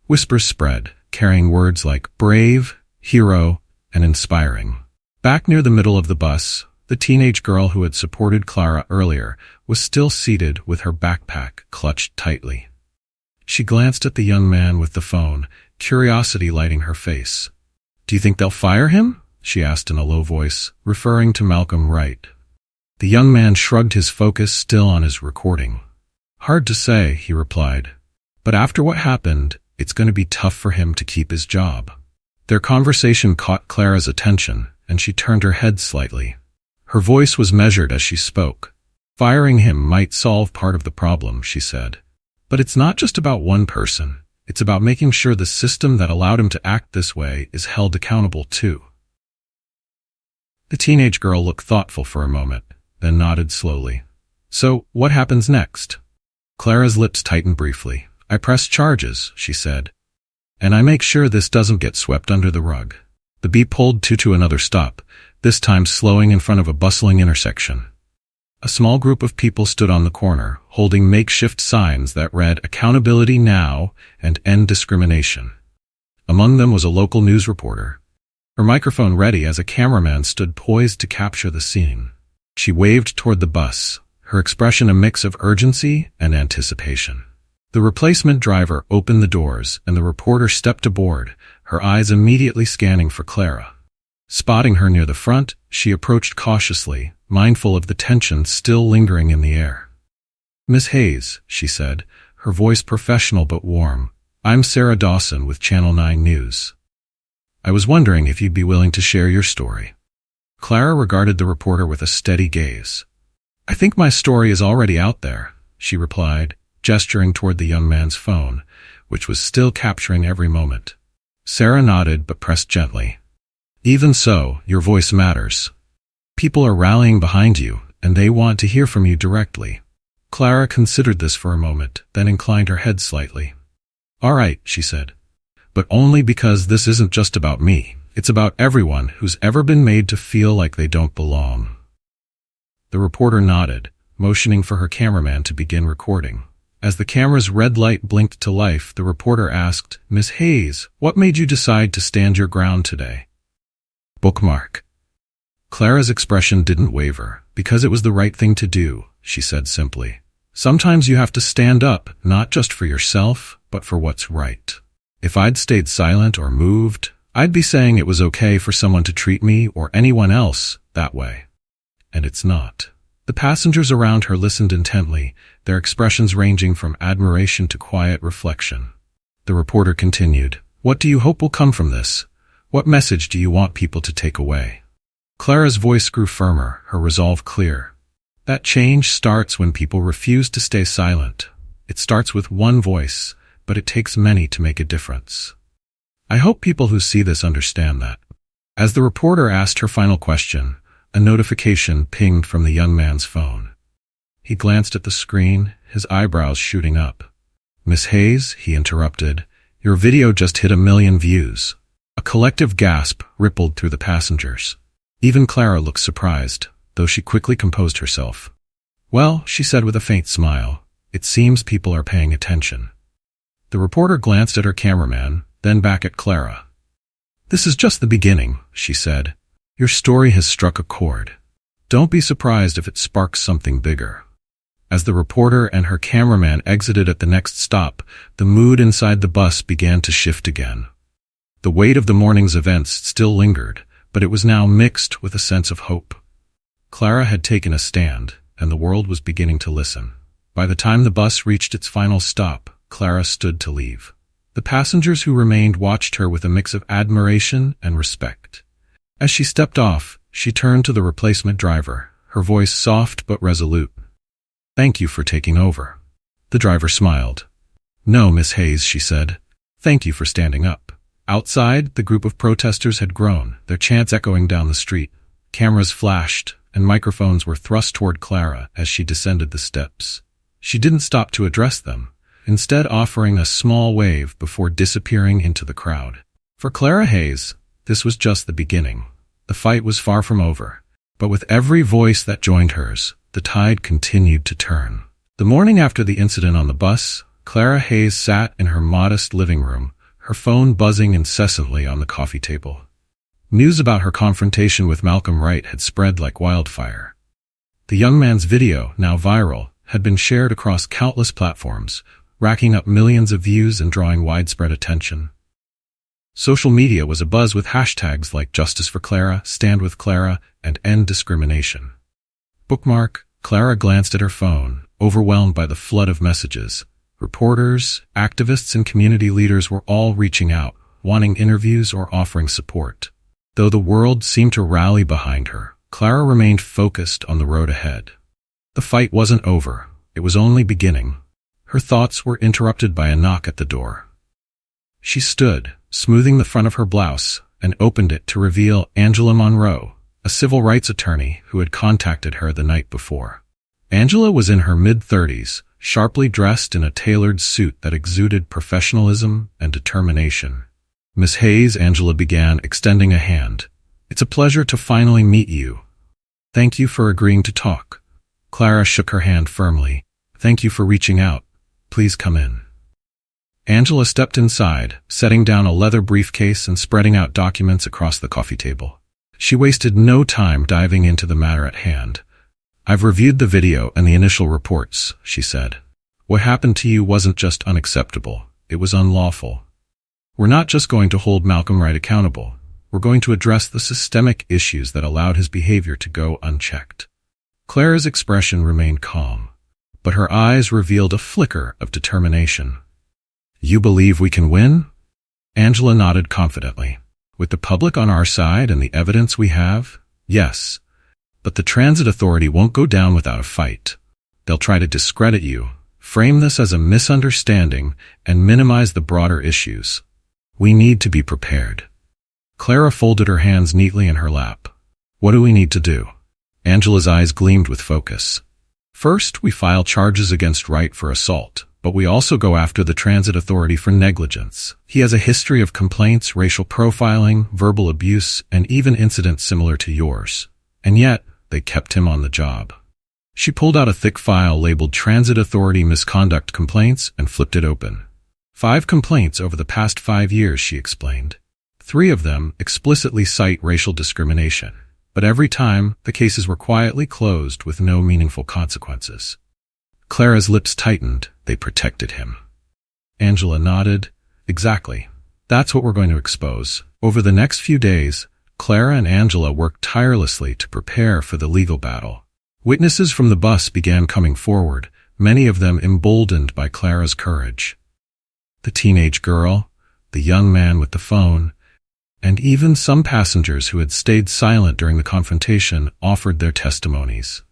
Whispers spread, carrying words like brave, hero, and inspiring. Back near the middle of the bus, the teenage girl who had supported Clara earlier was still seated with her backpack clutched tightly. She glanced at the young man with the phone, curiosity lighting her face. "Do you think they'll fire him?" she asked in a low voice, referring to Malcolm Wright. The young man shrugged, his focus still on his recording. "Hard to say," he replied. "But after what happened, it's going to be tough for him to keep his job." Their conversation caught Clara's attention, and she turned her head slightly. Her voice was measured as she spoke. "Firing him might solve part of the problem," she said. "But it's not just about one person. It's about making sure the system that allowed him to act this way is held accountable too." The teenage girl looked thoughtful for a moment, then nodded slowly. "So, what happens next?" Clara's lips tightened briefly. "I press charges," she said. And I make sure this doesn't get swept under the rug. The beat pulled two to another stop, this time slowing in front of a bustling intersection. A small group of people stood on the corner, holding makeshift signs that read "Accountability Now" and "End Discrimination." Among them was a local news reporter, her microphone ready as a cameraman stood poised to capture the scene. She waved toward the bus, her expression a mix of urgency and anticipation. The replacement driver opened the doors, and the reporter stepped aboard, her eyes immediately scanning for Clara. Spotting her near the front, she approached cautiously, mindful of the tension still lingering in the air. "Miss Hayes," she said, her voice professional but warm, "I'm Sarah Dawson with Channel 9 News. I was wondering if you'd be willing to share your story." Clara regarded the reporter with a steady gaze. "I think my story is already out there," she replied, gesturing toward the young man's phone, which was still capturing every moment. Sarah nodded but pressed gently. "Even so, your voice matters. People are rallying behind you, and they want to hear from you directly." Clara considered this for a moment, then inclined her head slightly. "All right," she said. "But only because this isn't just about me. It's about everyone who's ever been made to feel like they don't belong." The reporter nodded, motioning for her cameraman to begin recording. As the camera's red light blinked to life, the reporter asked, "Miss Hayes, what made you decide to stand your ground today?" "Bookmark." Clara's expression didn't waver. "Because it was the right thing to do," she said simply. "Sometimes you have to stand up, not just for yourself, but for what's right. If I'd stayed silent or moved, I'd be saying it was okay for someone to treat me or anyone else that way. And it's not." The passengers around her listened intently, their expressions ranging from admiration to quiet reflection. The reporter continued, "What do you hope will come from this? What message do you want people to take away?" Clara's voice grew firmer, her resolve clear. "That change starts when people refuse to stay silent. It starts with one voice, but it takes many to make a difference. I hope people who see this understand that." As the reporter asked her final question, a notification pinged from the young man's phone. He glanced at the screen, his eyebrows shooting up. "Miss Hayes," he interrupted, "your video just hit 1 million views." A collective gasp rippled through the passengers. Even Clara looked surprised, though she quickly composed herself. "Well," she said with a faint smile, "it seems people are paying attention." The reporter glanced at her cameraman, then back at Clara. "This is just the beginning," she said. "Your story has struck a chord. Don't be surprised if it sparks something bigger." As the reporter and her cameraman exited at the next stop, the mood inside the bus began to shift again. The weight of the morning's events still lingered, but it was now mixed with a sense of hope. Clara had taken a stand, and the world was beginning to listen. By the time the bus reached its final stop, Clara stood to leave. The passengers who remained watched her with a mix of admiration and respect. As she stepped off, she turned to the replacement driver, her voice soft but resolute. "Thank you for taking over." The driver smiled. "No, Miss Hayes," she said. "Thank you for standing up." Outside, the group of protesters had grown, their chants echoing down the street. Cameras flashed, and microphones were thrust toward Clara as she descended the steps. She didn't stop to address them, instead offering a small wave before disappearing into the crowd. For Clara Hayes, this was just the beginning. The fight was far from over, but with every voice that joined hers, the tide continued to turn. The morning after the incident on the bus, Clara Hayes sat in her modest living room, her phone buzzing incessantly on the coffee table. News about her confrontation with Malcolm Wright had spread like wildfire. The young man's video, now viral, had been shared across countless platforms, racking up millions of views and drawing widespread attention. Social media was abuzz with hashtags like Justice for Clara, Stand with Clara, and End Discrimination. Bookmark. Clara glanced at her phone, overwhelmed by the flood of messages. Reporters, activists, and community leaders were all reaching out, wanting interviews or offering support. Though the world seemed to rally behind her, Clara remained focused on the road ahead. The fight wasn't over. It was only beginning. Her thoughts were interrupted by a knock at the door. She stood, smoothing the front of her blouse, and opened it to reveal Angela Monroe, a civil rights attorney who had contacted her the night before. Angela was in her mid-30s, sharply dressed in a tailored suit that exuded professionalism and determination. "Miss Hayes," Angela began, extending a hand. "It's a pleasure to finally meet you. Thank you for agreeing to talk." Clara shook her hand firmly. "Thank you for reaching out. Please come in." Angela stepped inside, setting down a leather briefcase and spreading out documents across the coffee table. She wasted no time diving into the matter at hand. "I've reviewed the video and the initial reports," she said. "What happened to you wasn't just unacceptable, it was unlawful. We're not just going to hold Malcolm Wright accountable. We're going to address the systemic issues that allowed his behavior to go unchecked." Clara's expression remained calm, but her eyes revealed a flicker of determination. "You believe we can win?" Angela nodded confidently. "With the public on our side and the evidence we have, yes. But the transit authority won't go down without a fight. They'll try to discredit you, frame this as a misunderstanding, and minimize the broader issues. We need to be prepared." Clara folded her hands neatly in her lap. "What do we need to do?" Angela's eyes gleamed with focus. "First, we file charges against Wright for assault, but we also go after the transit authority for negligence. He has a history of complaints, racial profiling, verbal abuse, and even incidents similar to yours. And yet, they kept him on the job." She pulled out a thick file labeled Transit Authority Misconduct Complaints and flipped it open. 5 complaints over the past 5 years, she explained. 3 of them explicitly cite racial discrimination, but every time, the cases were quietly closed with no meaningful consequences. Clara's lips tightened. They protected him. Angela nodded. "Exactly. That's what we're going to expose." Over the next few days, Clara and Angela worked tirelessly to prepare for the legal battle. Witnesses from the bus began coming forward, many of them emboldened by Clara's courage. The teenage girl, the young man with the phone, and even some passengers who had stayed silent during the confrontation offered their testimonies.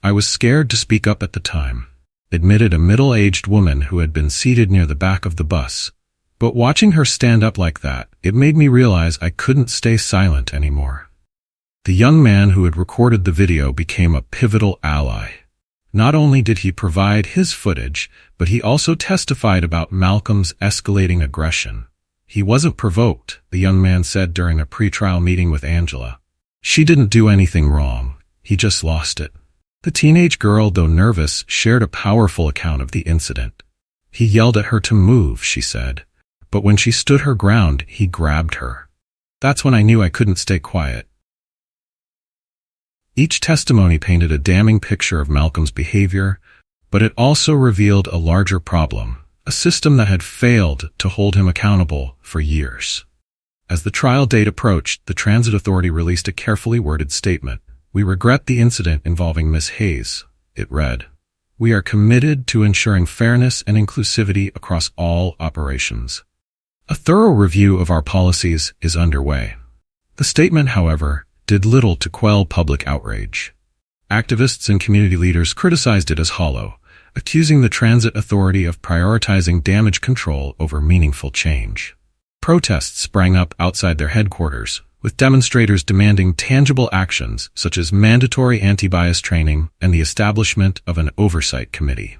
"I was scared to speak up at the time," admitted a middle-aged woman who had been seated near the back of the bus. "But watching her stand up like that, it made me realize I couldn't stay silent anymore." The young man who had recorded the video became a pivotal ally. Not only did he provide his footage, but he also testified about Malcolm's escalating aggression. "He wasn't provoked," the young man said during a pretrial meeting with Angela. "She didn't do anything wrong. He just lost it." The teenage girl, though nervous, shared a powerful account of the incident. "He yelled at her to move," she said, "but when she stood her ground, he grabbed her. That's when I knew I couldn't stay quiet." Each testimony painted a damning picture of Malcolm's behavior, but it also revealed a larger problem, a system that had failed to hold him accountable for years. As the trial date approached, the Transit Authority released a carefully worded statement. "We regret the incident involving Miss Hayes," it read. "We are committed to ensuring fairness and inclusivity across all operations. A thorough review of our policies is underway." The statement, however, did little to quell public outrage. Activists and community leaders criticized it as hollow, accusing the Transit Authority of prioritizing damage control over meaningful change. Protests sprang up outside their headquarters, with demonstrators demanding tangible actions such as mandatory anti-bias training and the establishment of an oversight committee.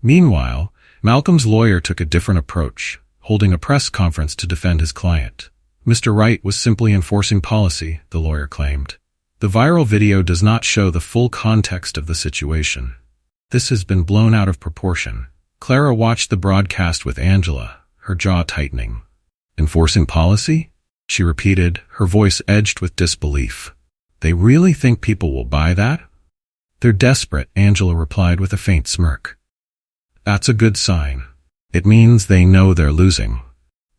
Meanwhile, Malcolm's lawyer took a different approach, holding a press conference to defend his client. Mr. Wright was simply enforcing policy, the lawyer claimed. The viral video does not show the full context of the situation. This has been blown out of proportion. Clara watched the broadcast with Angela, her jaw tightening. "Enforcing policy?" she repeated, her voice edged with disbelief. "They really think people will buy that?" "They're desperate," Angela replied with a faint smirk. "That's a good sign. It means they know they're losing."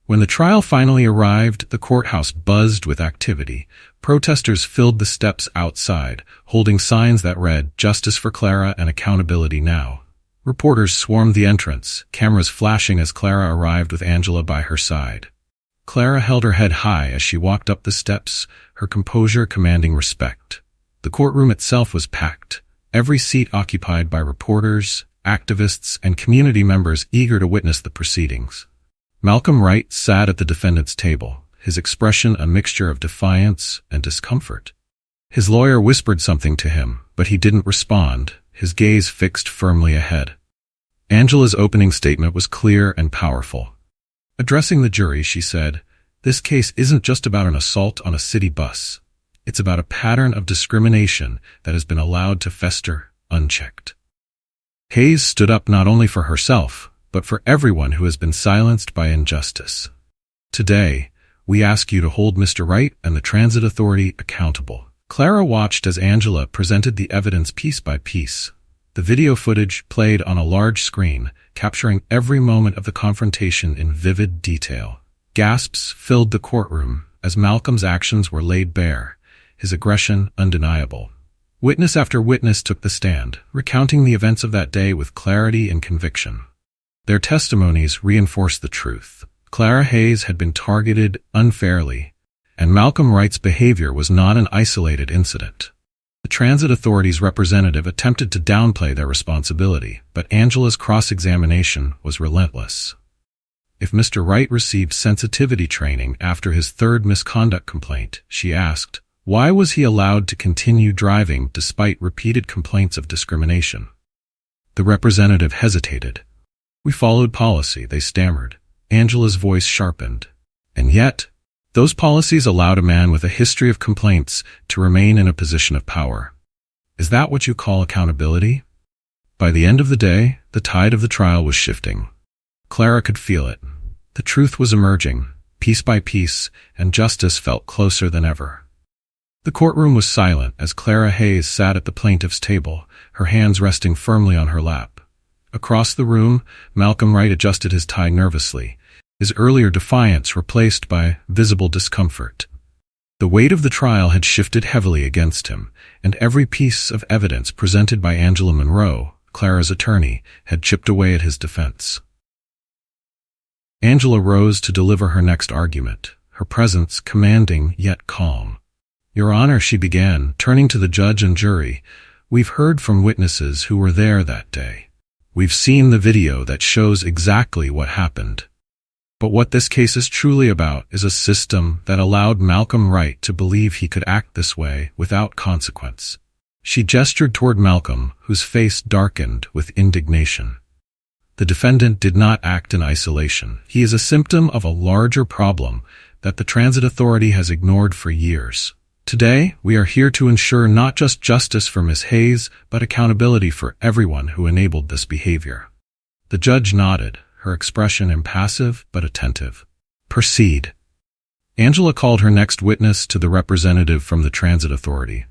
When the trial finally arrived, the courthouse buzzed with activity. Protesters filled the steps outside, holding signs that read, "Justice for Clara and accountability now." Reporters swarmed the entrance, cameras flashing as Clara arrived with Angela by her side. Clara held her head high as she walked up the steps, her composure commanding respect. The courtroom itself was packed, every seat occupied by reporters, activists, and community members eager to witness the proceedings. Malcolm Wright sat at the defendant's table, his expression a mixture of defiance and discomfort. His lawyer whispered something to him, but he didn't respond, his gaze fixed firmly ahead. Angela's opening statement was clear and powerful. Addressing the jury, she said, "This case isn't just about an assault on a city bus. It's about a pattern of discrimination that has been allowed to fester unchecked." Hayes stood up not only for herself, but for everyone who has been silenced by injustice. "Today, we ask you to hold Mr. Wright and the Transit Authority accountable." Clara watched as Angela presented the evidence piece by piece. The video footage played on a large screen, capturing every moment of the confrontation in vivid detail. Gasps filled the courtroom as Malcolm's actions were laid bare, his aggression undeniable. Witness after witness took the stand, recounting the events of that day with clarity and conviction. Their testimonies reinforced the truth. Clara Hayes had been targeted unfairly, and Malcolm Wright's behavior was not an isolated incident. The Transit Authority's representative attempted to downplay their responsibility, but Angela's cross-examination was relentless. If Mr. Wright received sensitivity training after his third misconduct complaint, she asked, why was he allowed to continue driving despite repeated complaints of discrimination? The representative hesitated. "We followed policy," they stammered. Angela's voice sharpened. "And yet, those policies allowed a man with a history of complaints to remain in a position of power. Is that what you call accountability?" By the end of the day, the tide of the trial was shifting. Clara could feel it. The truth was emerging, piece by piece, and justice felt closer than ever. The courtroom was silent as Clara Hayes sat at the plaintiff's table, her hands resting firmly on her lap. Across the room, Malcolm Wright adjusted his tie nervously, his earlier defiance replaced by visible discomfort. The weight of the trial had shifted heavily against him, and every piece of evidence presented by Angela Monroe, Clara's attorney, had chipped away at his defense. Angela rose to deliver her next argument, her presence commanding yet calm. "Your Honor," she began, turning to the judge and jury, "we've heard from witnesses who were there that day. We've seen the video that shows exactly what happened. But what this case is truly about is a system that allowed Malcolm Wright to believe he could act this way without consequence." She gestured toward Malcolm, whose face darkened with indignation. The defendant did not act in isolation. He is a symptom of a larger problem that the Transit Authority has ignored for years. Today, we are here to ensure not just justice for Ms. Hayes, but accountability for everyone who enabled this behavior. The judge nodded, her expression impassive but attentive. "Proceed." Angela called her next witness to the representative from the Transit Authority.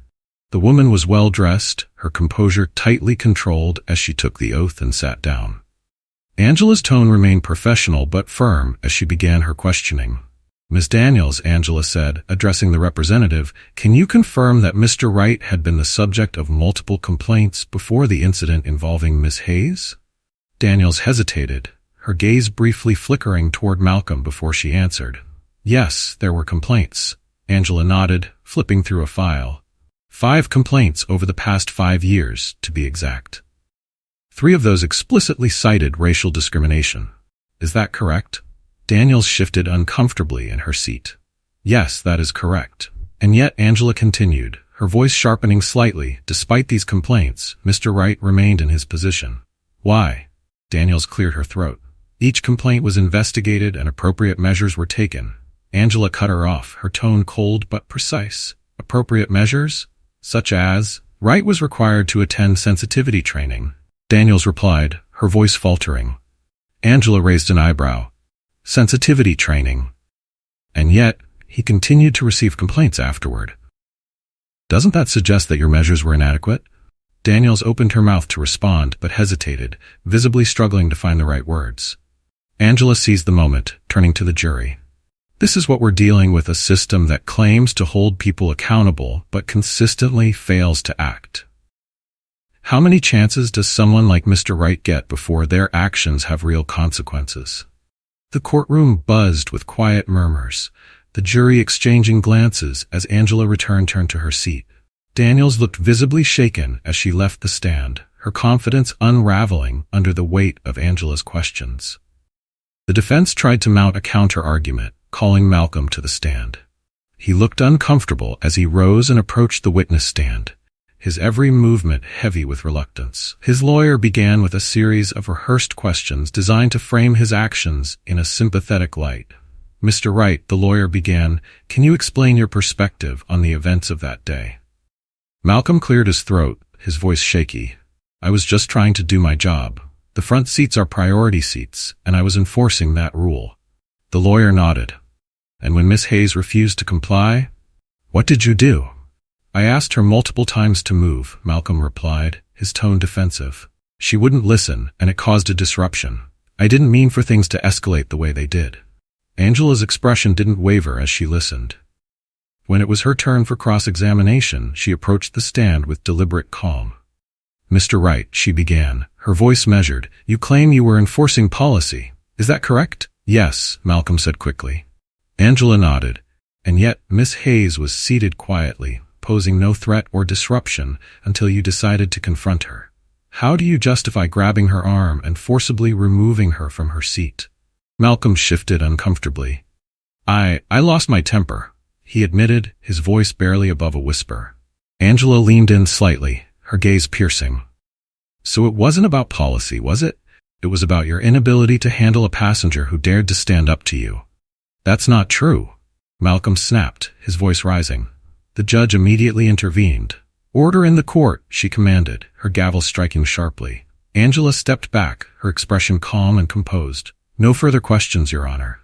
The woman was well-dressed, her composure tightly controlled as she took the oath and sat down. Angela's tone remained professional but firm as she began her questioning. "Ms. Daniels," Angela said, addressing the representative, "can you confirm that Mr. Wright had been the subject of multiple complaints before the incident involving Ms. Hayes?" Daniels hesitated, her gaze briefly flickering toward Malcolm before she answered. "Yes, there were complaints." Angela nodded, flipping through a file. 5 complaints over the past 5 years, to be exact. 3 of those explicitly cited racial discrimination. Is that correct? Daniels shifted uncomfortably in her seat. "Yes, that is correct." And yet, Angela continued, her voice sharpening slightly. "Despite these complaints, Mr. Wright remained in his position." "Why?" Daniels cleared her throat. "Each complaint was investigated and appropriate measures were taken." Angela cut her off, her tone cold but precise. "Appropriate measures? Such as?" "Wright was required to attend sensitivity training," Daniels replied, her voice faltering. Angela raised an eyebrow. "Sensitivity training. And yet, he continued to receive complaints afterward. Doesn't that suggest that your measures were inadequate?" Daniels opened her mouth to respond, but hesitated, visibly struggling to find the right words. Angela seized the moment, turning to the jury. "This is what we're dealing with, a system that claims to hold people accountable, but consistently fails to act. How many chances does someone like Mr. Wright get before their actions have real consequences?" The courtroom buzzed with quiet murmurs, the jury exchanging glances as Angela turned to her seat. Daniels looked visibly shaken as she left the stand, her confidence unraveling under the weight of Angela's questions. The defense tried to mount a counter-argument, calling Malcolm to the stand. He looked uncomfortable as he rose and approached the witness stand, his every movement heavy with reluctance. His lawyer began with a series of rehearsed questions designed to frame his actions in a sympathetic light. "Mr. Wright," the lawyer began, "can you explain your perspective on the events of that day?" Malcolm cleared his throat, his voice shaky. "I was just trying to do my job. The front seats are priority seats, and I was enforcing that rule." The lawyer nodded. "And when Miss Hayes refused to comply, what did you do?" "I asked her multiple times to move," Malcolm replied, his tone defensive. "She wouldn't listen, and it caused a disruption. I didn't mean for things to escalate the way they did." Angela's expression didn't waver as she listened. When it was her turn for cross-examination, she approached the stand with deliberate calm. "Mr. Wright," she began, her voice measured, "you claim you were enforcing policy. Is that correct?" "Yes," Malcolm said quickly. Angela nodded, and yet Miss Hayes was seated quietly, posing no threat or disruption until you decided to confront her. "How do you justify grabbing her arm and forcibly removing her from her seat?" Malcolm shifted uncomfortably. I lost my temper," he admitted, his voice barely above a whisper. Angela leaned in slightly, her gaze piercing. "So it wasn't about policy, was it? It was about your inability to handle a passenger who dared to stand up to you." "That's not true," Malcolm snapped, his voice rising. The judge immediately intervened. "Order in the court," she commanded, her gavel striking sharply. Angela stepped back, her expression calm and composed. "No further questions, Your Honor."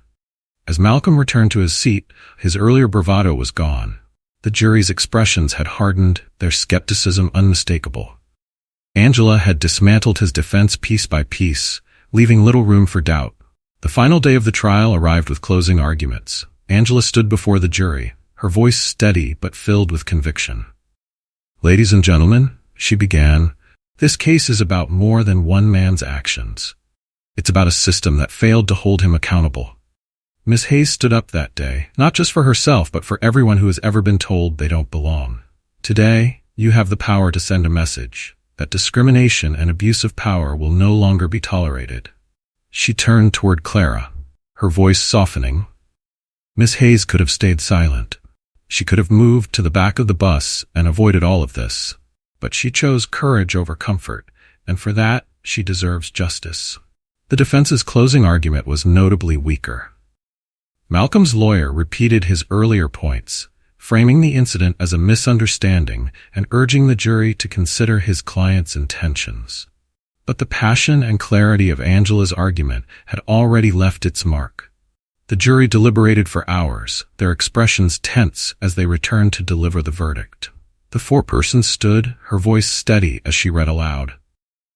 As Malcolm returned to his seat, his earlier bravado was gone. The jury's expressions had hardened, their skepticism unmistakable. Angela had dismantled his defense piece by piece, leaving little room for doubt. The final day of the trial arrived with closing arguments. Angela stood before the jury, her voice steady but filled with conviction. "Ladies and gentlemen," she began, "this case is about more than one man's actions. It's about a system that failed to hold him accountable." Miss Hayes stood up that day, not just for herself but for everyone who has ever been told they don't belong. Today, you have the power to send a message that discrimination and abuse of power will no longer be tolerated. She turned toward Clara, her voice softening. Miss Hayes could have stayed silent. She could have moved to the back of the bus and avoided all of this. But she chose courage over comfort, and for that, she deserves justice. The defense's closing argument was notably weaker. Malcolm's lawyer repeated his earlier points, framing the incident as a misunderstanding and urging the jury to consider his client's intentions. But the passion and clarity of Angela's argument had already left its mark. The jury deliberated for hours, their expressions tense as they returned to deliver the verdict. The foreperson stood, her voice steady as she read aloud.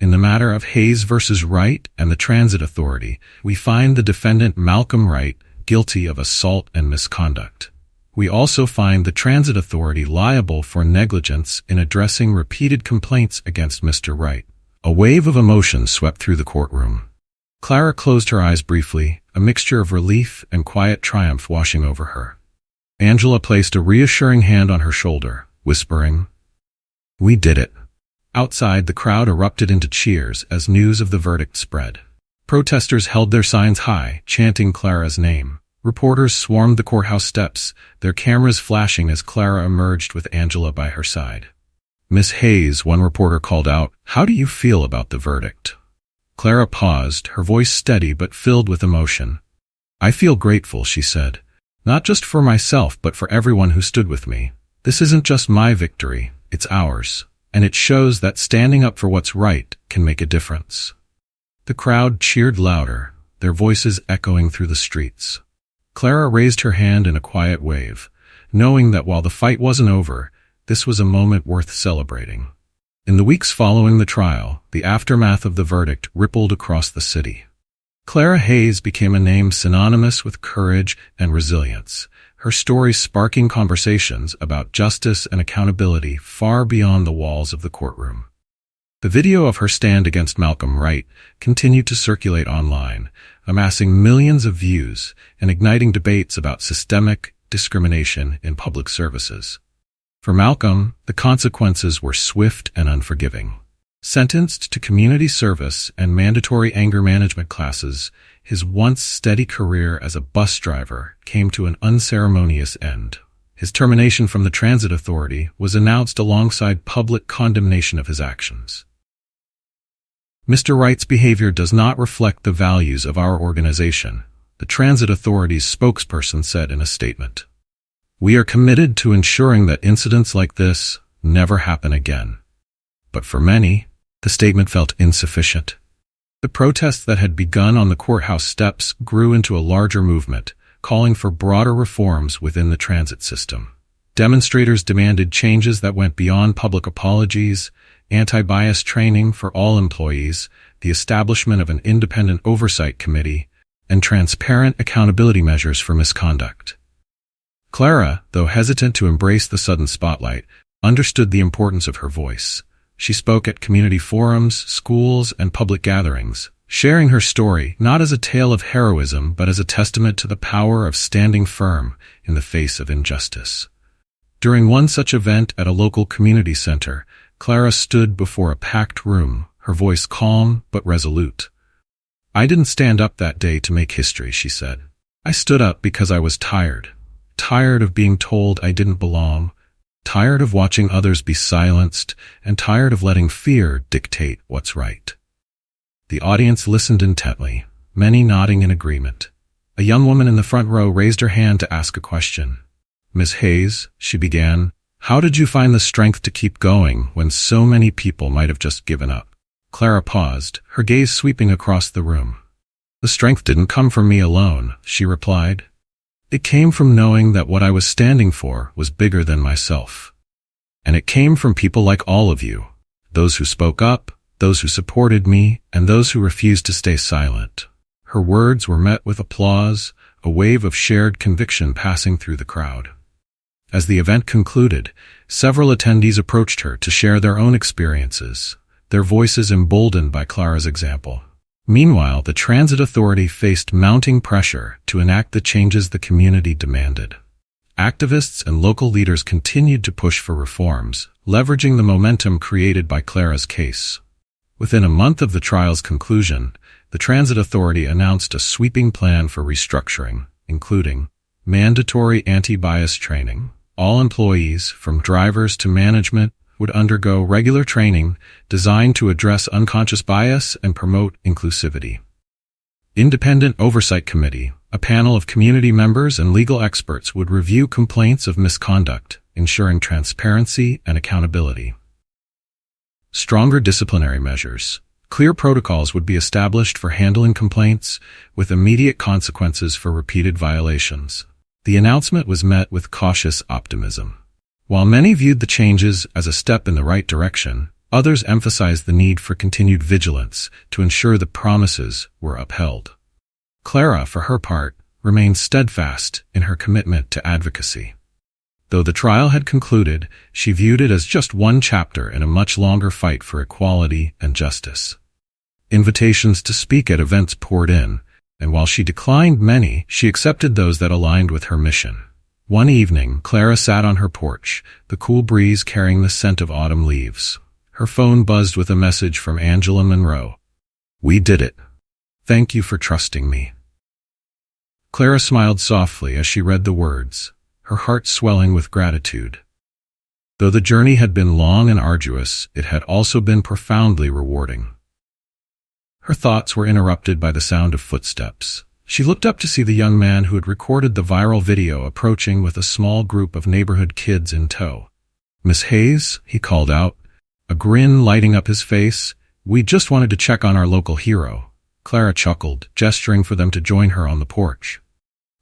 "In the matter of Hayes versus Wright and the Transit Authority, we find the defendant Malcolm Wright guilty of assault and misconduct. We also find the Transit Authority liable for negligence in addressing repeated complaints against Mr. Wright." A wave of emotion swept through the courtroom. Clara closed her eyes briefly, a mixture of relief and quiet triumph washing over her. Angela placed a reassuring hand on her shoulder, whispering, "We did it." Outside, the crowd erupted into cheers as news of the verdict spread. Protesters held their signs high, chanting Clara's name. Reporters swarmed the courthouse steps, their cameras flashing as Clara emerged with Angela by her side. "Miss Hayes," one reporter called out, "how do you feel about the verdict?" Clara paused, her voice steady but filled with emotion. "I feel grateful," she said. "Not just for myself but for everyone who stood with me. This isn't just my victory, it's ours. And it shows that standing up for what's right can make a difference." The crowd cheered louder, their voices echoing through the streets. Clara raised her hand in a quiet wave, knowing that while the fight wasn't over, this was a moment worth celebrating. In the weeks following the trial, the aftermath of the verdict rippled across the city. Clara Hayes became a name synonymous with courage and resilience, her story sparking conversations about justice and accountability far beyond the walls of the courtroom. The video of her stand against Malcolm Wright continued to circulate online, amassing millions of views and igniting debates about systemic discrimination in public services. For Malcolm, the consequences were swift and unforgiving. Sentenced to community service and mandatory anger management classes, his once steady career as a bus driver came to an unceremonious end. His termination from the transit authority was announced alongside public condemnation of his actions. Mr. Wright's behavior does not reflect the values of our organization, the transit authority's spokesperson said in a statement. We are committed to ensuring that incidents like this never happen again. But for many, the statement felt insufficient. The protests that had begun on the courthouse steps grew into a larger movement, calling for broader reforms within the transit system. Demonstrators demanded changes that went beyond public apologies, anti-bias training for all employees, the establishment of an independent oversight committee, and transparent accountability measures for misconduct. Clara, though hesitant to embrace the sudden spotlight, understood the importance of her voice. She spoke at community forums, schools, and public gatherings, sharing her story not as a tale of heroism but as a testament to the power of standing firm in the face of injustice. During one such event at a local community center, Clara stood before a packed room, her voice calm but resolute. I didn't stand up that day to make history, she said. I stood up because I was tired of being told I didn't belong, tired of watching others be silenced, and tired of letting fear dictate what's right. The audience listened intently, many nodding in agreement. A young woman in the front row raised her hand to ask a question. Miss Hayes, she began, how did you find the strength to keep going when so many people might have just given up? Clara paused, her gaze sweeping across the room. The strength didn't come from me alone, she replied. It came from knowing that what I was standing for was bigger than myself. And it came from people like all of you, those who spoke up, those who supported me, and those who refused to stay silent. Her words were met with applause, a wave of shared conviction passing through the crowd. As the event concluded, several attendees approached her to share their own experiences, their voices emboldened by Clara's example. Meanwhile, the transit authority faced mounting pressure to enact the changes the community demanded. Activists and local leaders continued to push for reforms, leveraging the momentum created by Clara's case. Within a month of the trial's conclusion, the transit authority announced a sweeping plan for restructuring, including mandatory anti-bias training. All employees, from drivers to management, would undergo regular training designed to address unconscious bias and promote inclusivity. Independent Oversight Committee, a panel of community members and legal experts, would review complaints of misconduct, ensuring transparency and accountability. Stronger disciplinary measures. Clear protocols would be established for handling complaints, with immediate consequences for repeated violations. The announcement was met with cautious optimism. While many viewed the changes as a step in the right direction, others emphasized the need for continued vigilance to ensure the promises were upheld. Clara, for her part, remained steadfast in her commitment to advocacy. Though the trial had concluded, she viewed it as just one chapter in a much longer fight for equality and justice. Invitations to speak at events poured in, and while she declined many, she accepted those that aligned with her mission. One evening, Clara sat on her porch, the cool breeze carrying the scent of autumn leaves. Her phone buzzed with a message from Angela Monroe. We did it. Thank you for trusting me. Clara smiled softly as she read the words, her heart swelling with gratitude. Though the journey had been long and arduous, it had also been profoundly rewarding. Her thoughts were interrupted by the sound of footsteps. She looked up to see the young man who had recorded the viral video approaching with a small group of neighborhood kids in tow. Miss Hayes, he called out, a grin lighting up his face. We just wanted to check on our local hero. Clara chuckled, gesturing for them to join her on the porch.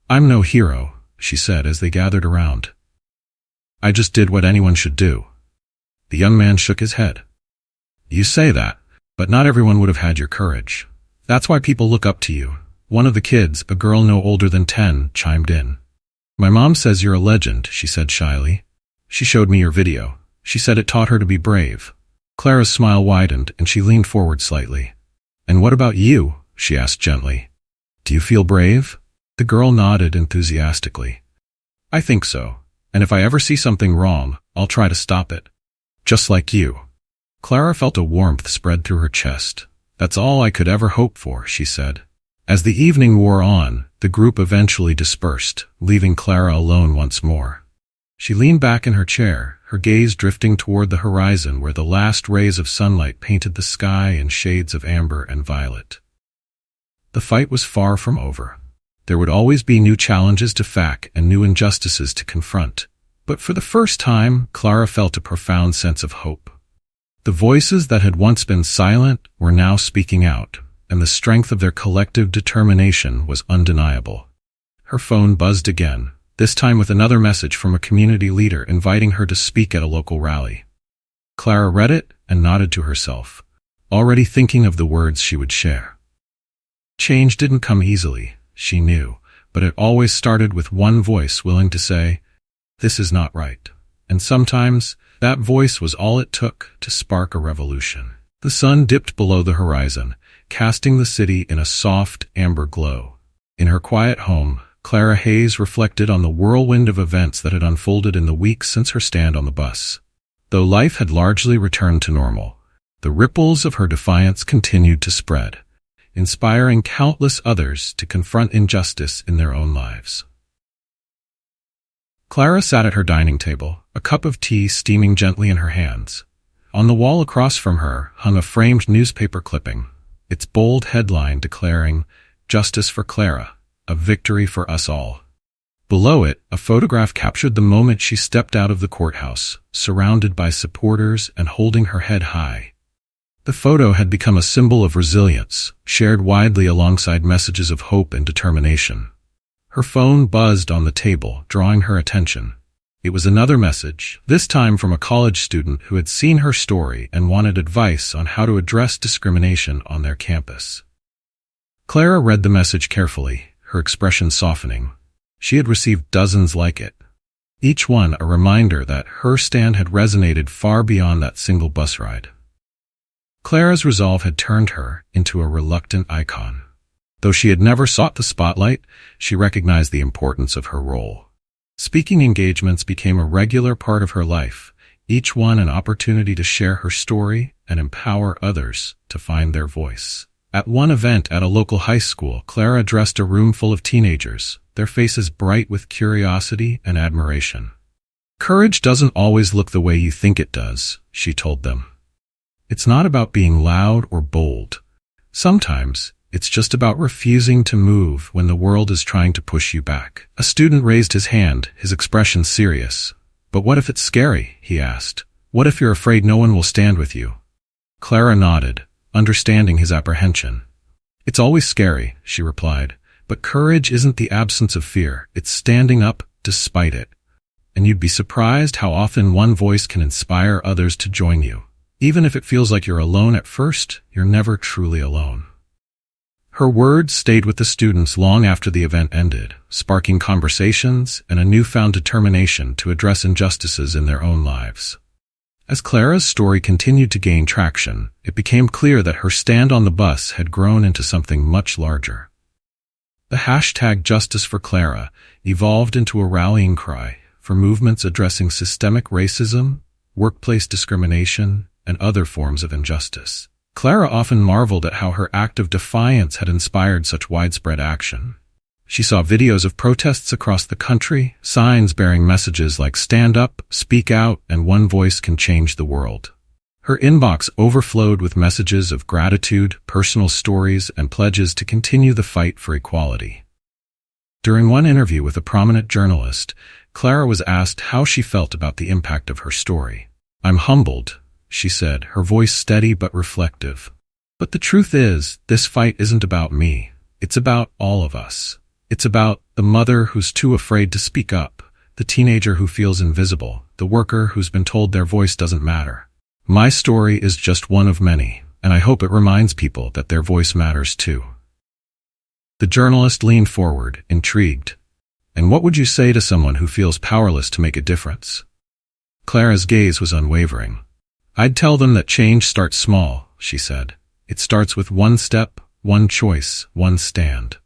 I'm no hero, she said as they gathered around. I just did what anyone should do. The young man shook his head. You say that, but not everyone would have had your courage. That's why people look up to you. One of the kids, a girl no older than 10, chimed in. My mom says you're a legend, she said shyly. She showed me your video. She said it taught her to be brave. Clara's smile widened and she leaned forward slightly. And what about you? She asked gently. Do you feel brave? The girl nodded enthusiastically. I think so. And if I ever see something wrong, I'll try to stop it. Just like you. Clara felt a warmth spread through her chest. That's all I could ever hope for, she said. As the evening wore on, the group eventually dispersed, leaving Clara alone once more. She leaned back in her chair, her gaze drifting toward the horizon where the last rays of sunlight painted the sky in shades of amber and violet. The fight was far from over. There would always be new challenges to face and new injustices to confront. But for the first time, Clara felt a profound sense of hope. The voices that had once been silent were now speaking out, and the strength of their collective determination was undeniable. Her phone buzzed again, this time with another message from a community leader inviting her to speak at a local rally. Clara read it and nodded to herself, already thinking of the words she would share. Change didn't come easily, she knew, but it always started with one voice willing to say, "This is not right." And sometimes, that voice was all it took to spark a revolution. The sun dipped below the horizon, casting the city in a soft, amber glow. In her quiet home, Clara Hayes reflected on the whirlwind of events that had unfolded in the weeks since her stand on the bus. Though life had largely returned to normal, the ripples of her defiance continued to spread, inspiring countless others to confront injustice in their own lives. Clara sat at her dining table, a cup of tea steaming gently in her hands. On the wall across from her hung a framed newspaper clipping, its bold headline declaring, "Justice for Clara, a victory for us all." Below it, a photograph captured the moment she stepped out of the courthouse, surrounded by supporters and holding her head high. The photo had become a symbol of resilience, shared widely alongside messages of hope and determination. Her phone buzzed on the table, drawing her attention. It was another message, this time from a college student who had seen her story and wanted advice on how to address discrimination on their campus. Clara read the message carefully, her expression softening. She had received dozens like it, each one a reminder that her stand had resonated far beyond that single bus ride. Clara's resolve had turned her into a reluctant icon. Though she had never sought the spotlight, she recognized the importance of her role. Speaking engagements became a regular part of her life, each one an opportunity to share her story and empower others to find their voice. At one event at a local high school, Clara addressed a room full of teenagers, their faces bright with curiosity and admiration. "Courage doesn't always look the way you think it does," she told them. "It's not about being loud or bold. Sometimes, it's just about refusing to move when the world is trying to push you back." A student raised his hand, his expression serious. "But what if it's scary?" he asked. "What if you're afraid no one will stand with you?" Clara nodded, understanding his apprehension. "It's always scary," she replied, "but courage isn't the absence of fear, it's standing up despite it. And you'd be surprised how often one voice can inspire others to join you. Even if it feels like you're alone at first, you're never truly alone." Her words stayed with the students long after the event ended, sparking conversations and a newfound determination to address injustices in their own lives. As Clara's story continued to gain traction, it became clear that her stand on the bus had grown into something much larger. The hashtag Justice for Clara evolved into a rallying cry for movements addressing systemic racism, workplace discrimination, and other forms of injustice. Clara often marveled at how her act of defiance had inspired such widespread action. She saw videos of protests across the country, signs bearing messages like "Stand up, speak out, and one voice can change the world." Her inbox overflowed with messages of gratitude, personal stories, and pledges to continue the fight for equality. During one interview with a prominent journalist, Clara was asked how she felt about the impact of her story. "I'm humbled," she said, her voice steady but reflective. "But the truth is, this fight isn't about me. It's about all of us. It's about the mother who's too afraid to speak up, the teenager who feels invisible, the worker who's been told their voice doesn't matter. My story is just one of many, and I hope it reminds people that their voice matters too." The journalist leaned forward, intrigued. "And what would you say to someone who feels powerless to make a difference?" Clara's gaze was unwavering. "I'd tell them that change starts small," she said. "It starts with one step, one choice, one stand.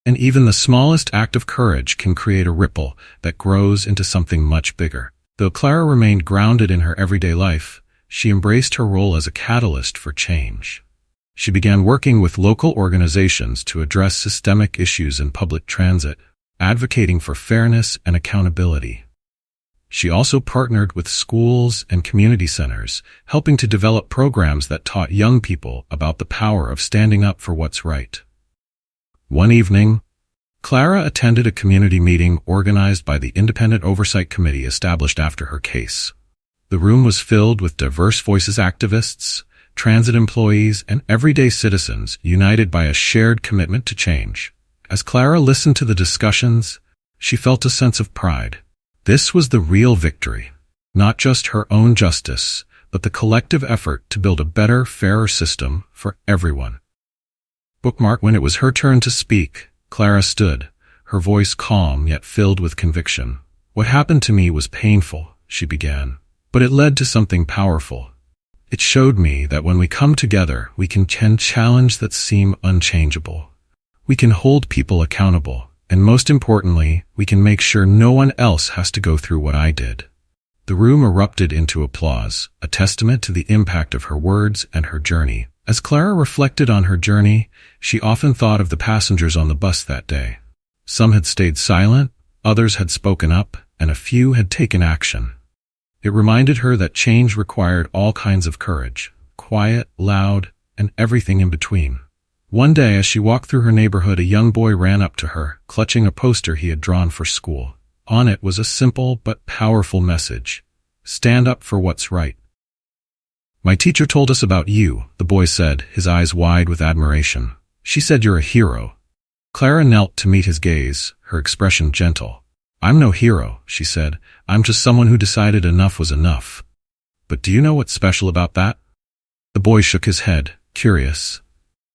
And even the smallest act of courage can create a ripple that grows into something much bigger." Though Clara remained grounded in her everyday life, she embraced her role as a catalyst for change. She began working with local organizations to address systemic issues in public transit, advocating for fairness and accountability. She also partnered with schools and community centers, helping to develop programs that taught young people about the power of standing up for what's right. One evening, Clara attended a community meeting organized by the Independent Oversight Committee established after her case. The room was filled with diverse voices: activists, transit employees, and everyday citizens united by a shared commitment to change. As Clara listened to the discussions, she felt a sense of pride. This was the real victory, not just her own justice, but the collective effort to build a better, fairer system for everyone. Bookmark. When it was her turn to speak, Clara stood, her voice calm yet filled with conviction. "What happened to me was painful," she began, "but it led to something powerful. It showed me that when we come together, we can challenge that seem unchangeable. We can hold people accountable. And most importantly, we can make sure no one else has to go through what I did." The room erupted into applause, a testament to the impact of her words and her journey. As Clara reflected on her journey, she often thought of the passengers on the bus that day. Some had stayed silent, others had spoken up, and a few had taken action. It reminded her that change required all kinds of courage, quiet, loud, and everything in between. One day, as she walked through her neighborhood, a young boy ran up to her, clutching a poster he had drawn for school. On it was a simple but powerful message: "Stand up for what's right." "My teacher told us about you," the boy said, his eyes wide with admiration. "She said you're a hero." Clara knelt to meet his gaze, her expression gentle. "I'm no hero," she said. "I'm just someone who decided enough was enough." "But do you know what's special about that?" The boy shook his head, curious.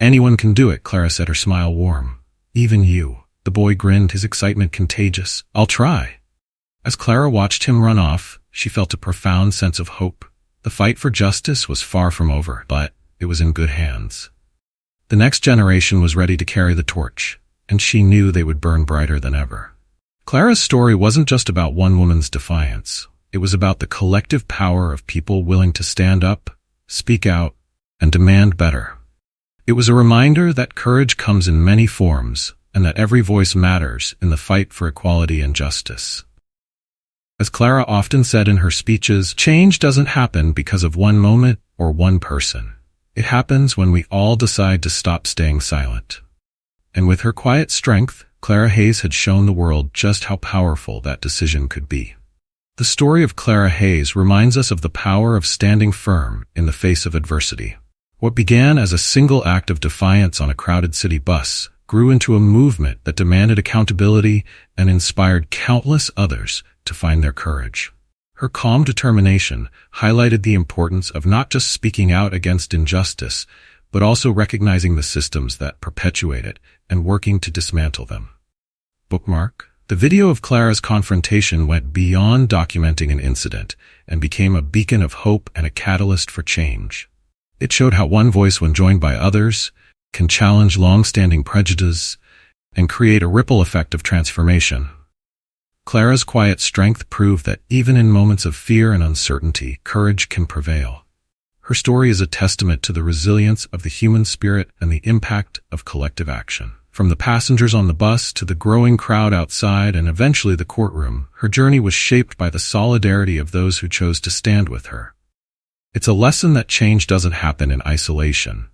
"Anyone can do it," Clara said, her smile warm. "Even you." The boy grinned, his excitement contagious. "I'll try." As Clara watched him run off, she felt a profound sense of hope. The fight for justice was far from over, but it was in good hands. The next generation was ready to carry the torch, and she knew they would burn brighter than ever. Clara's story wasn't just about one woman's defiance. It was about the collective power of people willing to stand up, speak out, and demand better. It was a reminder that courage comes in many forms, and that every voice matters in the fight for equality and justice. As Clara often said in her speeches, change doesn't happen because of one moment or one person. It happens when we all decide to stop staying silent. And with her quiet strength, Clara Hayes had shown the world just how powerful that decision could be. The story of Clara Hayes reminds us of the power of standing firm in the face of adversity. What began as a single act of defiance on a crowded city bus grew into a movement that demanded accountability and inspired countless others to find their courage. Her calm determination highlighted the importance of not just speaking out against injustice, but also recognizing the systems that perpetuate it and working to dismantle them. Bookmark. The video of Clara's confrontation went beyond documenting an incident and became a beacon of hope and a catalyst for change. It showed how one voice, when joined by others, can challenge long-standing prejudice and create a ripple effect of transformation. Clara's quiet strength proved that even in moments of fear and uncertainty, courage can prevail. Her story is a testament to the resilience of the human spirit and the impact of collective action. From the passengers on the bus to the growing crowd outside and eventually the courtroom, her journey was shaped by the solidarity of those who chose to stand with her. It's a lesson that change doesn't happen in isolation.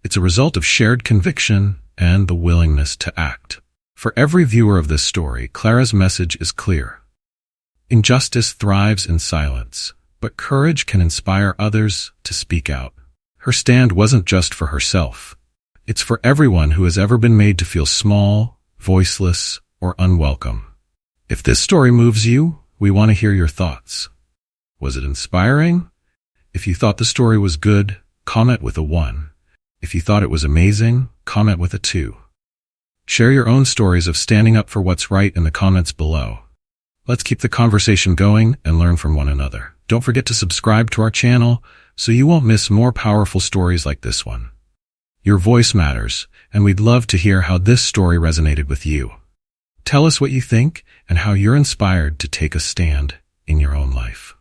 It's a result of shared conviction and the willingness to act. For every viewer of this story, Clara's message is clear. Injustice thrives in silence, but courage can inspire others to speak out. Her stand wasn't just for herself. It's for everyone who has ever been made to feel small, voiceless, or unwelcome. If this story moves you, we want to hear your thoughts. Was it inspiring? If you thought the story was good, comment with a 1. If you thought it was amazing, comment with a 2. Share your own stories of standing up for what's right in the comments below. Let's keep the conversation going and learn from one another. Don't forget to subscribe to our channel so you won't miss more powerful stories like this one. Your voice matters, and we'd love to hear how this story resonated with you. Tell us what you think and how you're inspired to take a stand in your own life.